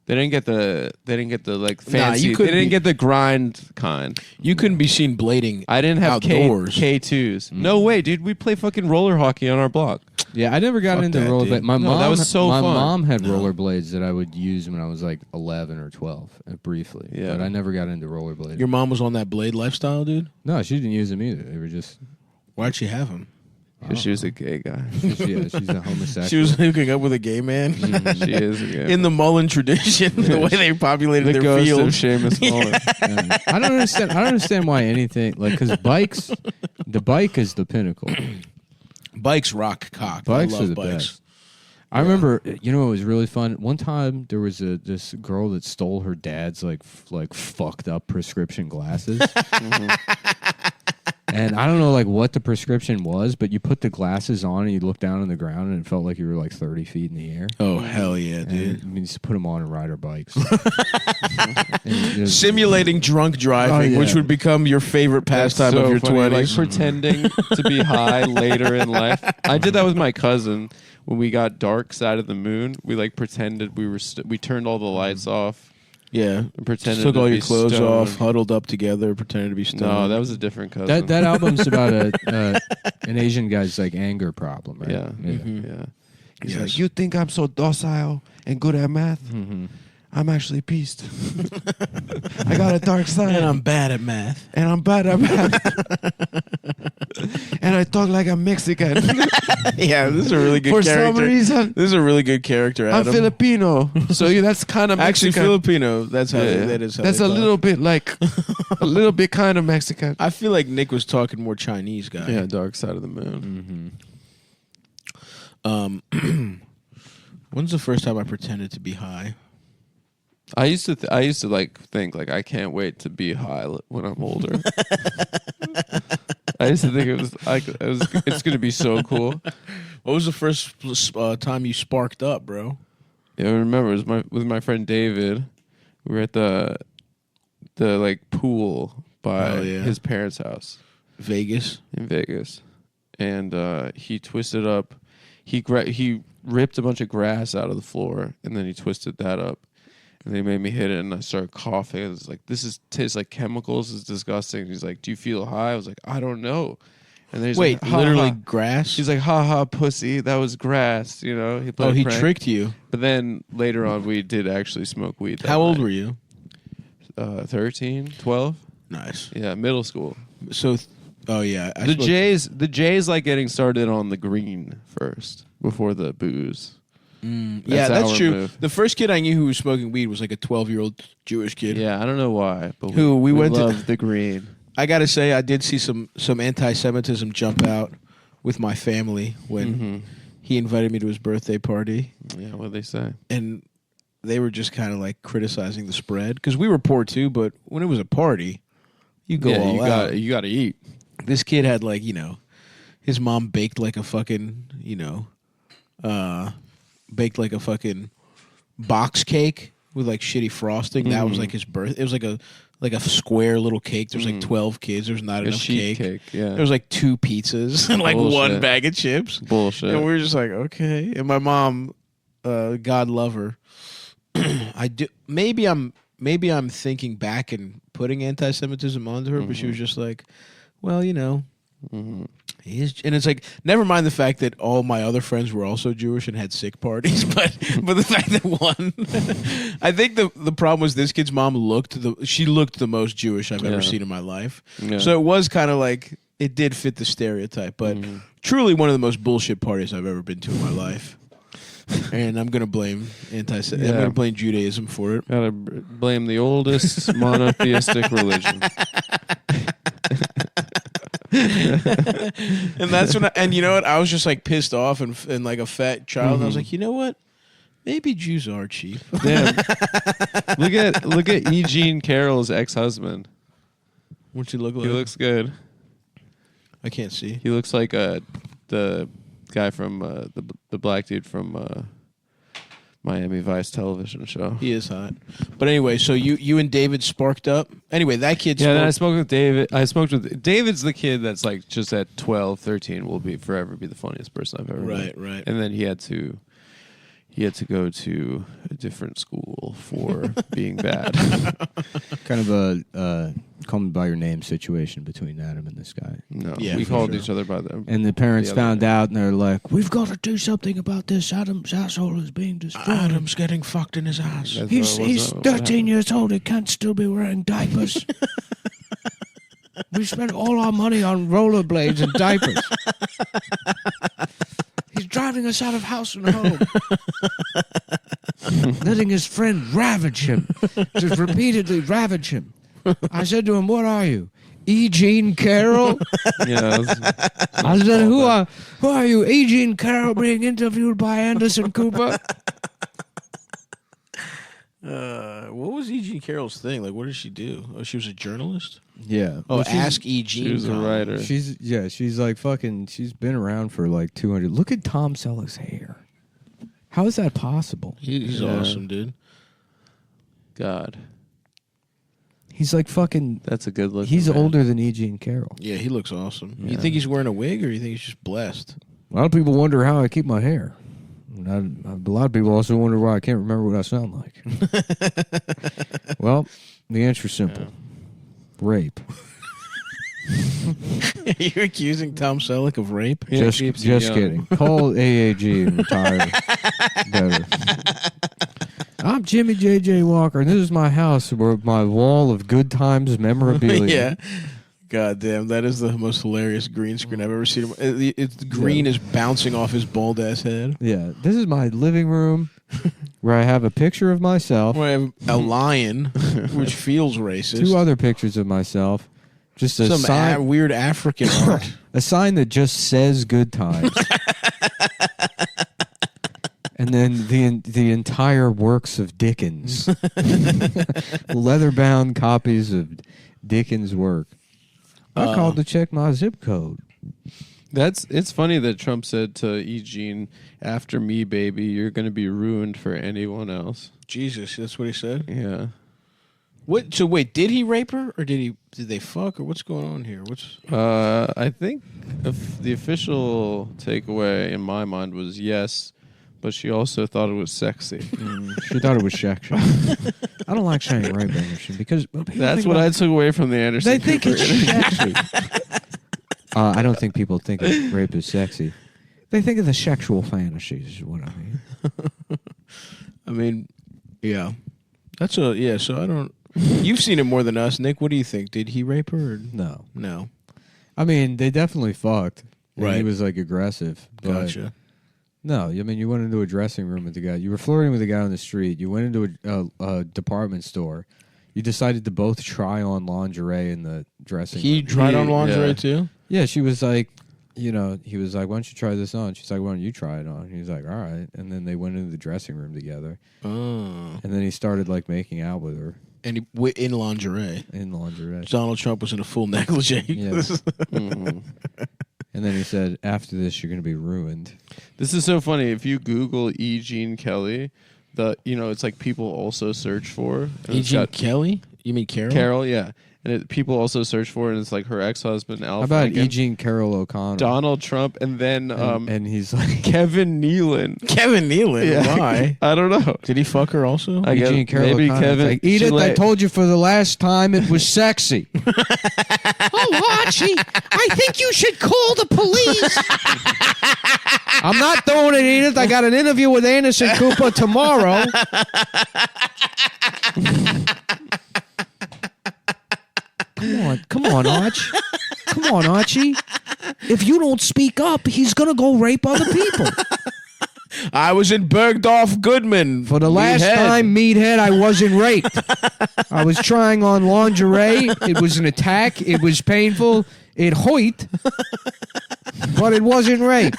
they didn't get the like Nah, fancy. you they couldn't didn't be- get the grind kind. You couldn't be seen blading. I didn't have Outdoors. K2s. No way, dude. We play fucking roller hockey on our block. Yeah, I never got Fuck into that, rollerblade. dude. My No, mom, that was so my fun. mom had No. rollerblades that I would use when I was like 11 or 12, briefly. Yeah. But I never got into rollerblades. Your mom was on that blade lifestyle, dude. No, she didn't use them either. They were just. Why'd she have him? Because she was a gay guy. She's a homosexual. She was hooking up with a gay man. She is a gay. In the Mullen tradition, the way they populated the their ghost of fields. Seamus Mullen. Yeah. I don't understand. I don't understand why anything like because bikes, the bike is the pinnacle. Bikes rock cock. Bikes I are love the bikes. best. I remember, you know, it was really fun. One time there was this girl that stole her dad's like fucked up prescription glasses. And I don't know like what the prescription was, but you put the glasses on and you look down on the ground and it felt like you were like 30 feet in the air. Oh hell yeah, And dude! we just put them on and ride our bikes. And it was- Simulating drunk driving, Oh, yeah. which would become your favorite pastime So of your funny, like 20s. pretending to be high later in life. I did that with my cousin when we got Dark Side of the Moon. We like pretended we were we turned all the lights off yeah, and pretended took to all be your clothes stoned. off, huddled up together, pretended to be stoned. No, that was a different cousin. that album's about an Asian guy's like anger problem, right? yeah, Mhm. yeah. He's Yes. like, you think I'm so docile and good at math? Mm-hmm. I'm actually beast. I got a dark side, and I'm bad at math. and I'm bad at math. And I talk like a Mexican. Yeah, this is a really good For character. some reason, This is a really good character, I'm Adam. Filipino. So that's kind of Actually, Mexican. Filipino. That's how. Yeah. That is how. That's they a talk. little bit like a little bit kind of Mexican. I feel like Nick was talking more Chinese guy. Yeah, Dark Side of the Moon. Mm-hmm. When's the first time I pretended to be high? I used to like think like I can't wait to be high when I'm older. I used to think it's gonna be so cool. What was the first time you sparked up, bro? Yeah, I remember it was with my friend David. We were at the like pool by Oh, yeah. his parents' house Vegas. in Vegas, and he twisted up. He ripped a bunch of grass out of the floor, and then he twisted that up. And they made me hit it, and I started coughing. I was like, "This tastes like chemicals. It's disgusting." He's like, "Do you feel high?" I was like, "I don't know." And then he's Wait, like, "Ha, literally ha." grass? He's like, "Ha ha, pussy. That was grass." You know. He played oh, a he prank. tricked you. But then later on, we did actually smoke weed. that How old night. were you? 13, 12? Nice. Yeah, middle school. So, oh yeah. I The smoked- Jays like getting started on the green first before the booze. yeah, That's that's our true. move. The first kid I knew who was smoking weed was like a 12-year-old Jewish kid. Yeah, I don't know why, but Who we went to- loved the green. I gotta say, I did see some anti-Semitism jump out with my family when Mm-hmm. he invited me to his birthday party, Yeah, what they say? and they were just kind of like criticizing the spread because we were poor too. But when it was a party, you go all you out. got to eat. This kid had like his mom baked like a fucking baked like a fucking box cake with like shitty frosting. That was like his birth. It was like a square little cake. There's like 12 kids. There's not A enough sheet cake. cake. Yeah, There was like 2 pizzas and like Bullshit. 1 bag of chips. bullshit. And we were just like, okay. And my mom, God love her, I do. Maybe I'm thinking back and putting anti-Semitism onto her, but she was just like, well, he is, and it's like, never mind the fact that all my other friends were also Jewish and had sick parties, but the fact that one, I think the problem was this kid's mom looked the most Jewish I've ever Yeah. seen in my life. Yeah. So it was kind of like it did fit the stereotype, but truly one of the most bullshit parties I've ever been to in my life. And I'm gonna blame I'm Yeah. gonna blame Judaism for it. Gotta blame the oldest monotheistic religion. And that's when and you know what? I was just like pissed off and like a fat child. And I was like, you know what? Maybe Jews are cheap. Damn. Look at E. Jean Carroll's ex-husband. What's he look like? He looks good. I can't see. He looks like the guy from the black dude from Miami Vice television show. He is hot. But anyway, so you and David sparked up. Anyway, that kid. Yeah, then I smoked- spoke with David. I spoke with David's the kid that's like just at 12, 13 will be forever be the funniest person I've ever met. Right. And then he had to go to a different school for being bad. Kind of a call me by your name situation between Adam and this guy. No, Yeah, we for called sure. each other by them. And the parents The other found name. out, and they're like, "We've got to do something about this. Adam's asshole is being destroyed. Adam's getting fucked in his ass. That's He's what- he's what 13 happened. years old. He can't still be wearing diapers. We spent all our money on rollerblades and diapers. He's driving us out of house and home. Letting his friend ravage him. Just repeatedly ravage him. I said to him, "What are you? E. Jean Carroll?" Yeah, I said, who are you? E. Jean Carroll being interviewed by Anderson Cooper? What was E.G. Carroll's thing? Like, what did she do? Oh, she was a journalist? Yeah. Oh, Ask E.G. she was a writer. She's like fucking, she's been around for like 200. Look at Tom Selleck's hair. How is that possible? He's Yeah. awesome, dude. God, He's like fucking, that's a good look. he's older than E. Jean Carroll. Yeah, he looks awesome. You Yeah. think he's wearing a wig, or you think he's just blessed? A lot of people wonder how I keep my hair. And a lot of people also wonder why I can't remember what I sound like. Well, the answer's simple. Rape. You're accusing Tom Selleck of rape? Yeah, just keeps you young. kidding. Call AAG and retire better. I'm Jimmy J.J. Walker, and this is my house where my wall of good times memorabilia. Yeah. God damn, that is the most hilarious green screen I've ever seen. It's green is bouncing off his bald ass head. Yeah. This is my living room where I have a picture of myself, I have a lion, which feels racist. two other pictures of myself, just a Some sign, weird African art. a sign that just says good times. And then the entire works of Dickens. Leather-bound copies of Dickens' work. I called to check my zip code. It's funny that Trump said to Eugene, "After me, baby, you're going to be ruined for anyone else." Jesus, that's what he said. Yeah. What? So wait, did he rape her, or did they fuck, or what's going on here? What's I think the official takeaway in my mind was yes, but she also thought it was sexy. She thought it was sexual. I don't like saying rape, Anderson, because people That's think what about- I took away from the Anderson. They think Cooper it's interview. sexy. I don't think people think of rape as sexy. They think of the sexual fantasies, is what I mean. I mean, yeah, that's a yeah. So I don't. You've seen it more than us, Nick. What do you think? Did he rape her? Or No. no. I mean, they definitely fucked. And Right. He was like aggressive. But Gotcha. no, I mean, you went into a dressing room with the guy. You were flirting with the guy on the street. You went into a department store. You decided to both try on lingerie in the dressing He room. tried on lingerie yeah. too. Yeah, she was like, he was like, "Why don't you try this on?" She's like, "Why don't you try it on?" He was like, "All right." And then they went into the dressing room together. Oh. And then he started like making out with her And in lingerie. in lingerie. Donald Trump was in a full negligee. Yeah. Mhm. And then he said, "After this, you're going to be ruined." This is so funny. If you Google E. Jean Kelly, it's like people also search for. and it's E.G. got Kelly? You mean Carol? Carol, yeah, and people also search for, it, and it's like her ex-husband Al How about Franken, E. Jean Carroll O'Connor? Donald Trump, and then and he's like, Kevin Nealon. Kevin Nealon. Yeah. Why? I don't know. Did he fuck her also? I E. guess Jean Carroll maybe O'Connor. Kevin. It's like, Edith, she I let- told you for the last time it was sexy. Oh, Archie, I think you should call the police. I'm not doing it, Edith. I got an interview with Anderson Cooper tomorrow. Come on, Arch. Come on, Archie. If you don't speak up, he's gonna go rape other people. I was in Bergdorf Goodman. For the last Meathead. time, meathead, I wasn't raped. I was trying on lingerie. It was an attack. It was painful. It hurt, but it wasn't rape.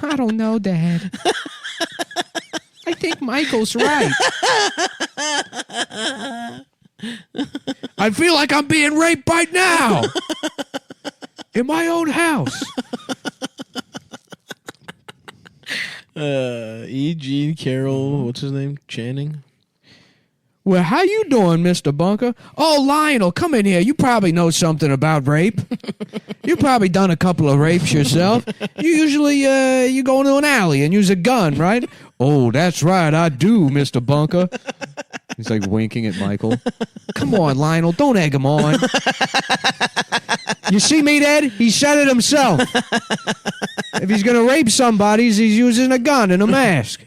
I don't know, Dad. I think Michael's right. I feel like I'm being raped right now in my own house. E. Jean Carroll, what's his name? Channing? Well, how you doing, Mr. Bunker? Oh, Lionel, come in here. You probably know something about rape. You probably done a couple of rapes yourself. You usually you go into an alley and use a gun, right? Oh, that's right, I do, Mr. Bunker. He's like winking at Michael. Come on, Lionel, don't egg him on. You see me, Ed? He said it himself. If he's gonna rape somebody, he's using a gun and a mask.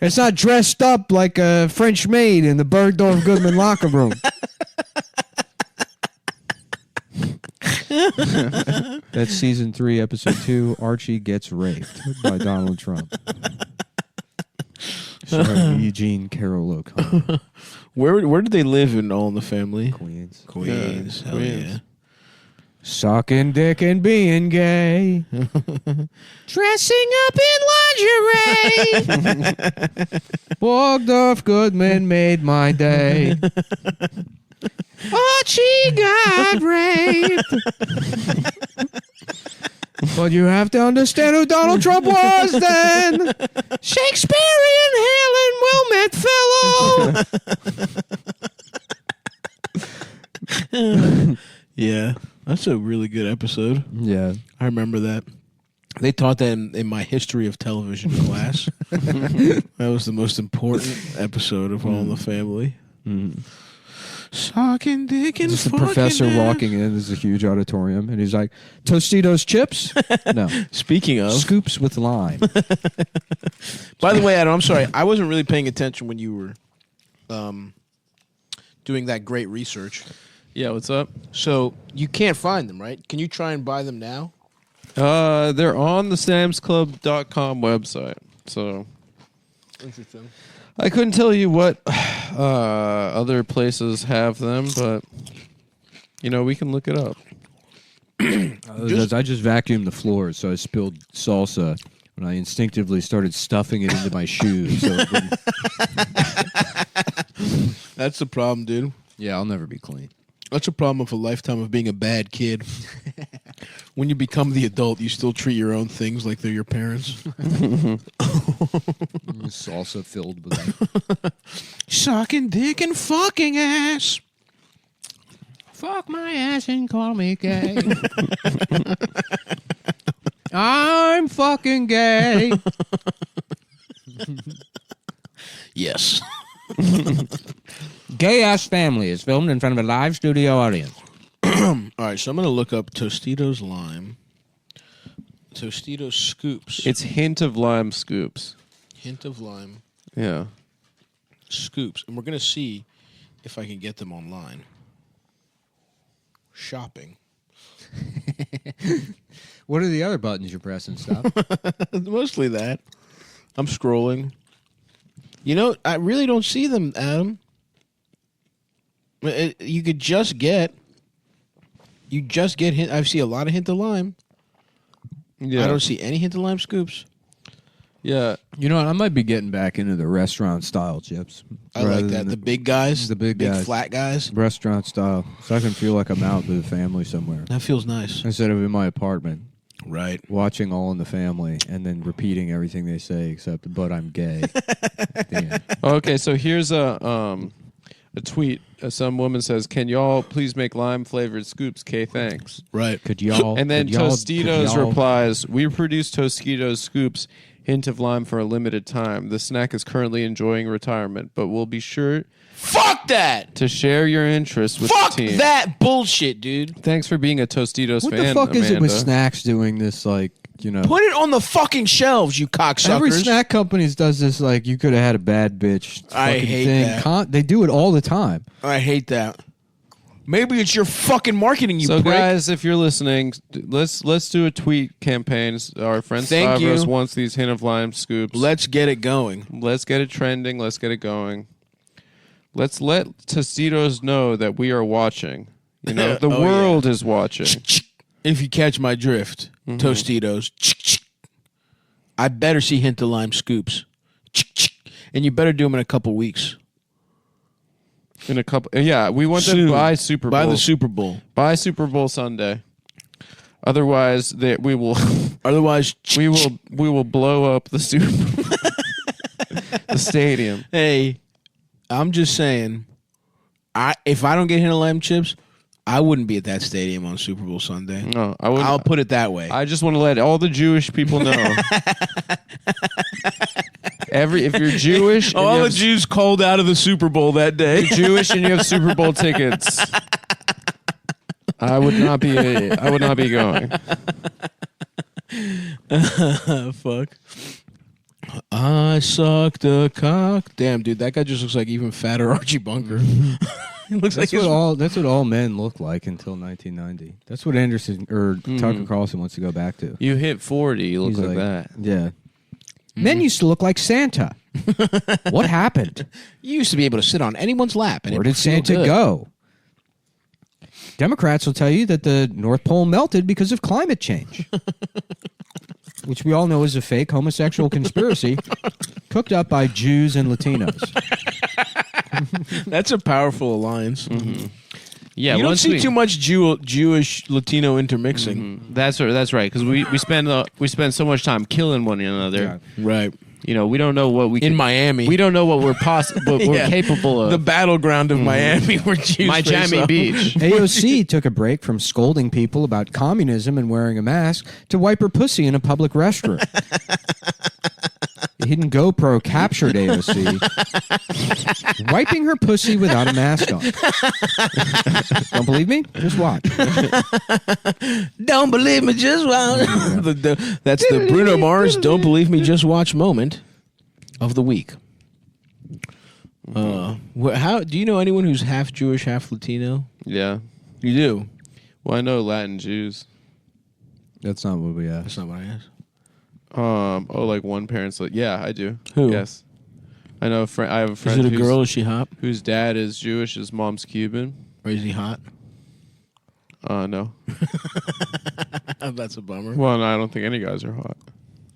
It's not dressed up like a French maid in the Bergdorf Goodman locker room. That's season 3, episode 2. Archie gets raped by Donald Trump. Sorry, Eugene Carroll O'Connor. Where did they live in All in the Family? Queens. Queens. Yeah, Hell Queens. yeah. Sucking dick and being gay. Dressing up in lingerie. Bergdorf Goodman made my day. Archie got raped. But you have to understand who Donald Trump was then. Shakespearean Helen Wilmette fellow. Yeah. That's a really good episode. Yeah. I remember that. They taught that in my history of television class. That was the most important episode of All in the Family. Sucking dick and Just the fucking professor ass. walking in. There's a huge auditorium, and he's like, Tostitos chips? No. Speaking of, Scoops with lime. by the way, Adam, I'm sorry. I wasn't really paying attention when you were doing that great research. Yeah, what's up? So you can't find them, right? Can you try and buy them now? They're on the samsclub.com website. So Interesting. I couldn't tell you what other places have them, but we can look it up. I just vacuumed the floor, so I spilled salsa when I instinctively started stuffing it into my shoes. So it wouldn't- That's the problem, dude. yeah, I'll never be clean. That's a problem of a lifetime of being a bad kid. When you become the adult, you still treat your own things like they're your parents. Salsa filled with that. Sucking dick and fucking ass. Fuck my ass and call me gay. I'm fucking gay. Yes. Gay Ass Family is filmed in front of a live studio audience. All right, so I'm going to look up Tostitos Lime. Tostitos Scoops. It's hint of lime scoops. Hint of lime Yeah. scoops. And we're going to see if I can get them online. Shopping. What are the other buttons you're pressing, stuff? Mostly that. I'm scrolling. I really don't see them, Adam. You could just get. You just get hint. I see a lot of hint of lime. Yeah. I don't see any hint of lime scoops. Yeah. You know what? I might be getting back into the restaurant style chips. I rather like that. than The big guys. the big guys. flat guys. restaurant style, so I can feel like I'm out with the family somewhere That feels nice. instead of in my apartment Right. watching All in the Family and then repeating everything they say except "but I'm gay." At the end. Okay, so here's a tweet. Some woman says, "Can y'all please make lime flavored scoops? K, thanks." Right. Could y'all? And then could y'all- Tostitos could y'all- replies, "We produce Tostitos scoops, hint of lime for a limited time. The snack is currently enjoying retirement, but we'll be sure Fuck that. to share your interest with Fuck the team." that bullshit, dude. Thanks for being a Tostitos What fan, the fuck is it with Amanda. snacks doing this? Like, Put it on the fucking shelves, you cocksuckers. every snack companies does this. Like, you could have had a bad bitch. I fucking hate thing. that. They do it all the time. I hate that. Maybe it's your fucking marketing, you So prick. guys, if you're listening, let's do a tweet campaign. Our friend Thank Stavros you. wants these hint of lime scoops. Let's get it going. Let's get it trending. Let's get it going. Let's let Tostitos know that we are watching. The Oh, world is watching. If you catch my drift, Tostitos. I better see hint of lime scoops. And you better do them in a couple weeks. In a couple, yeah, we want them Soon. by Super Bowl. By the Super Bowl. By Super Bowl Sunday. Otherwise, we will Otherwise, we will blow up the the stadium. Hey, I'm just saying, if I don't get hit in lamb chips, I wouldn't be at that stadium on Super Bowl Sunday. No, I wouldn't. I'll put it that way. I just want to let all the Jewish people know. If you're Jewish, and all you the have, Jews called out of the Super Bowl that day. you're Jewish and you have Super Bowl tickets, I would not be going. Fuck. I sucked a cock. Damn, dude, that guy just looks like even fatter Archie Bunker. He looks That's like that's what all men looked like until 1990. That's what Anderson or Tucker Carlson wants to go back to. You hit 40, you look He's like that. Yeah. Men used to look like Santa. What happened? You used to be able to sit on anyone's lap. And Where it did would feel Santa good. go? Democrats will tell you that the North Pole melted because of climate change, which we all know is a fake homosexual conspiracy cooked up by Jews and Latinos. That's a powerful alliance. Yeah, You don't once see we- too much Jewish Latino intermixing. That's right, because we spend so much time killing one another. Right. You know, we don't know what we In can, Miami. We don't know what we're what we're Yeah. capable of. The battleground of Miami where Jews Miami face Beach. AOC took a break from scolding people about communism and wearing a mask to wipe her pussy in a public restroom. A hidden GoPro captured AOC wiping her pussy without a mask on. Don't believe me? Just watch. Don't believe me, just watch. That's the Bruno Mars "Don't Believe Me, Just Watch" moment of the week. How do you know anyone who's half Jewish, half Latino? Yeah. You do. Well, I know Latin Jews. That's not what we asked. That's not what I asked. Like one parent's like, yeah, I do. Who? Yes. I know. I have a Is friend. it a who's- girl? Is she hot? whose dad is Jewish? His mom's Cuban. Or is he hot? No. That's a bummer. Well, no, I don't think any guys are hot.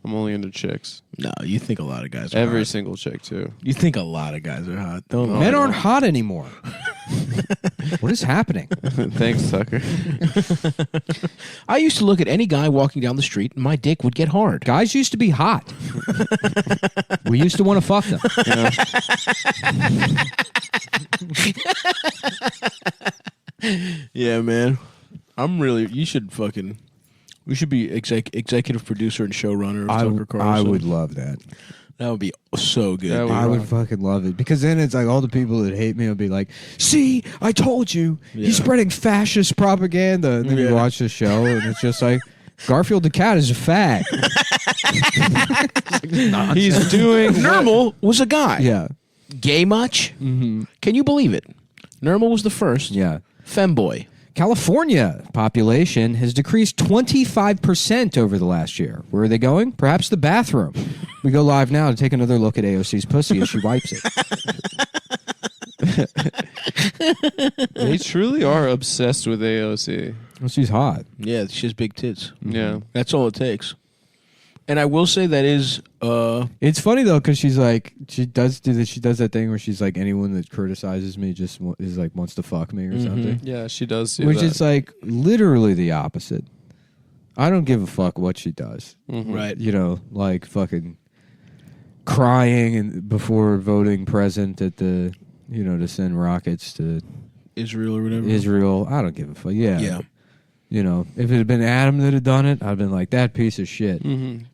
I'm only into chicks. No, you think a lot of guys are Every hot. single chick too. You think a lot of guys are hot. Don't No, Men I aren't don't. hot anymore. What is happening? Thanks, Tucker. I used to look at any guy walking down the street and my dick would get hard. Guys used to be hot. We used to want to fuck them. Yeah, man. You should fucking. We should be executive producer and showrunner of Tucker Carlson. I would love that. That would be so good. That dude. would- I would fucking love it because then it's like all the people that hate me will be like, "See, I told you, Yeah. he's spreading fascist propaganda." And then Yeah. you watch the show, and it's just like Garfield the cat is a fag. He's doing Nermal was a guy. Yeah, Gay much? Mm-hmm. Can you believe it? Nermal was the first. yeah. Femboy. California population has decreased 25% over the last year. Where are they going? Perhaps the bathroom. We go live now to take another look at AOC's pussy as she wipes it. They truly are obsessed with AOC. Well, she's hot. Yeah, she has big tits. Yeah. That's all it takes. And I will say that is It's funny though because she's like she does that thing where she's like anyone that criticizes me just is like wants to fuck me or something, Yeah, she does do which that. is like literally the opposite. I don't give a fuck what she does. right. You know, like fucking crying and before voting president at the to send rockets to Israel or whatever. Israel. I don't give a fuck. Yeah. Yeah. You know, if it had been Adam that had done it, I'd been like that piece of shit.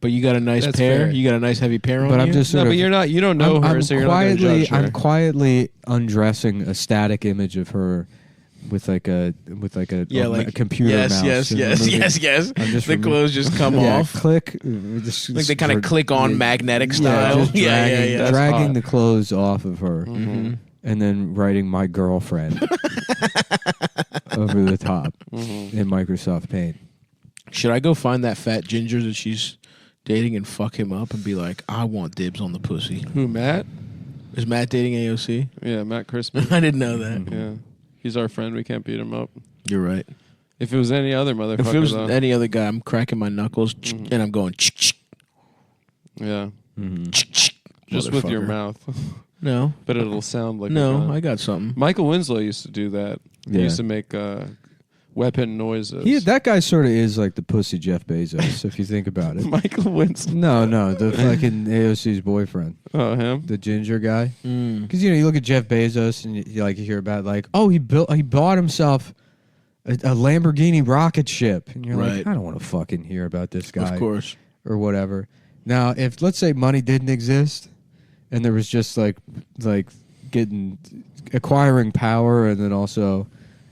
But you got a nice That's pair. fair. You got a nice heavy pair on But you. I'm just No, sort but of you're not. You don't know her, so you're not going to judge her. I'm quietly undressing a static image of her with like a a computer mouse. Yes. and Yes. removing- Yes. Yes. I'm just The remo- clothes just come yeah, off. click. Like they kind of click on magnetic style. just dragging, That's dragging hot. the clothes off of her, Mm-hmm. and then writing "my girlfriend" over the top in Microsoft Paint. Should I go find that fat ginger that she's dating and fuck him up and be like, I want dibs on the pussy? Who, Matt? Is Matt dating AOC? Yeah, Matt Crispin. I didn't know that. Yeah, he's our friend. We can't beat him up. You're right. If it was any other motherfucker, If it was though. any other guy, I'm cracking my knuckles and I'm going yeah, Mm-hmm. just with your Motherfucker. mouth, No. but it'll sound like a No, gun. I got something. Michael Winslow used to do that. He Yeah. used to make weapon noises. That guy sort of is like the pussy Jeff Bezos, if you think about it. Michael Winston. No, the fucking AOC's boyfriend, Oh, him? the ginger guy. Mm. Because you look at Jeff Bezos and you hear about he bought himself a Lamborghini rocket ship, and you're like, Right. I don't want to fucking hear about this guy, Of course. or whatever. Now, if let's say money didn't exist, and there was just like acquiring power, and then also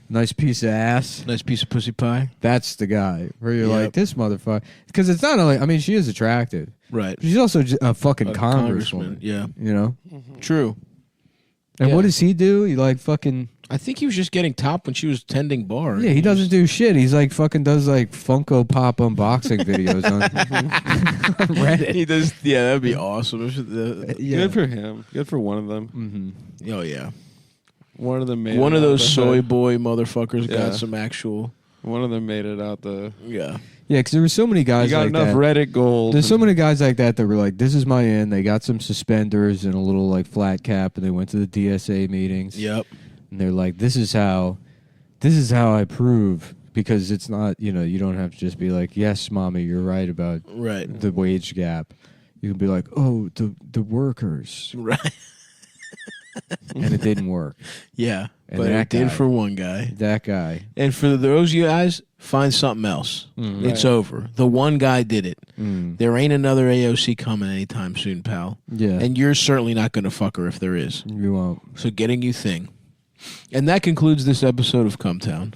a nice piece of ass. Nice piece of pussy pie. That's the guy where you're Yep. like, this motherfucker. Because it's not only, I mean, she is attractive. Right. She's also a fucking A congresswoman. Yeah. You know? True. And Yeah. what does he do? He like fucking. I think he was just getting top when she was tending bar. Yeah, he doesn't do shit. He's like fucking does like Funko Pop unboxing videos on Reddit. He does. Yeah, that'd be awesome. Good for him. Good for one of them. Mm-hmm. Oh yeah. One of them made One it of out those the soy hood. boy motherfuckers Yeah. got some actual. One of them made it out the. Yeah. Yeah, because there were so many You guys got like enough that. Reddit gold. There's so many guys like that were like, this is my in. They got some suspenders and a little like flat cap, and they went to the DSA meetings. Yep. And they're like, this is how I prove, because it's not, you don't have to just be like, yes, mommy, you're right about Right. the wage gap. You can be like, oh, the workers. Right. And it didn't work. Yeah. And But that it did guy. for one guy. That guy. And for those guys, find something else. It's Right. over. The one guy did it. Mm. There ain't another AOC coming anytime soon, pal. Yeah. And you're certainly not going to fuck her if there is. You won't. So get a new thing. And that concludes this episode of Cumtown.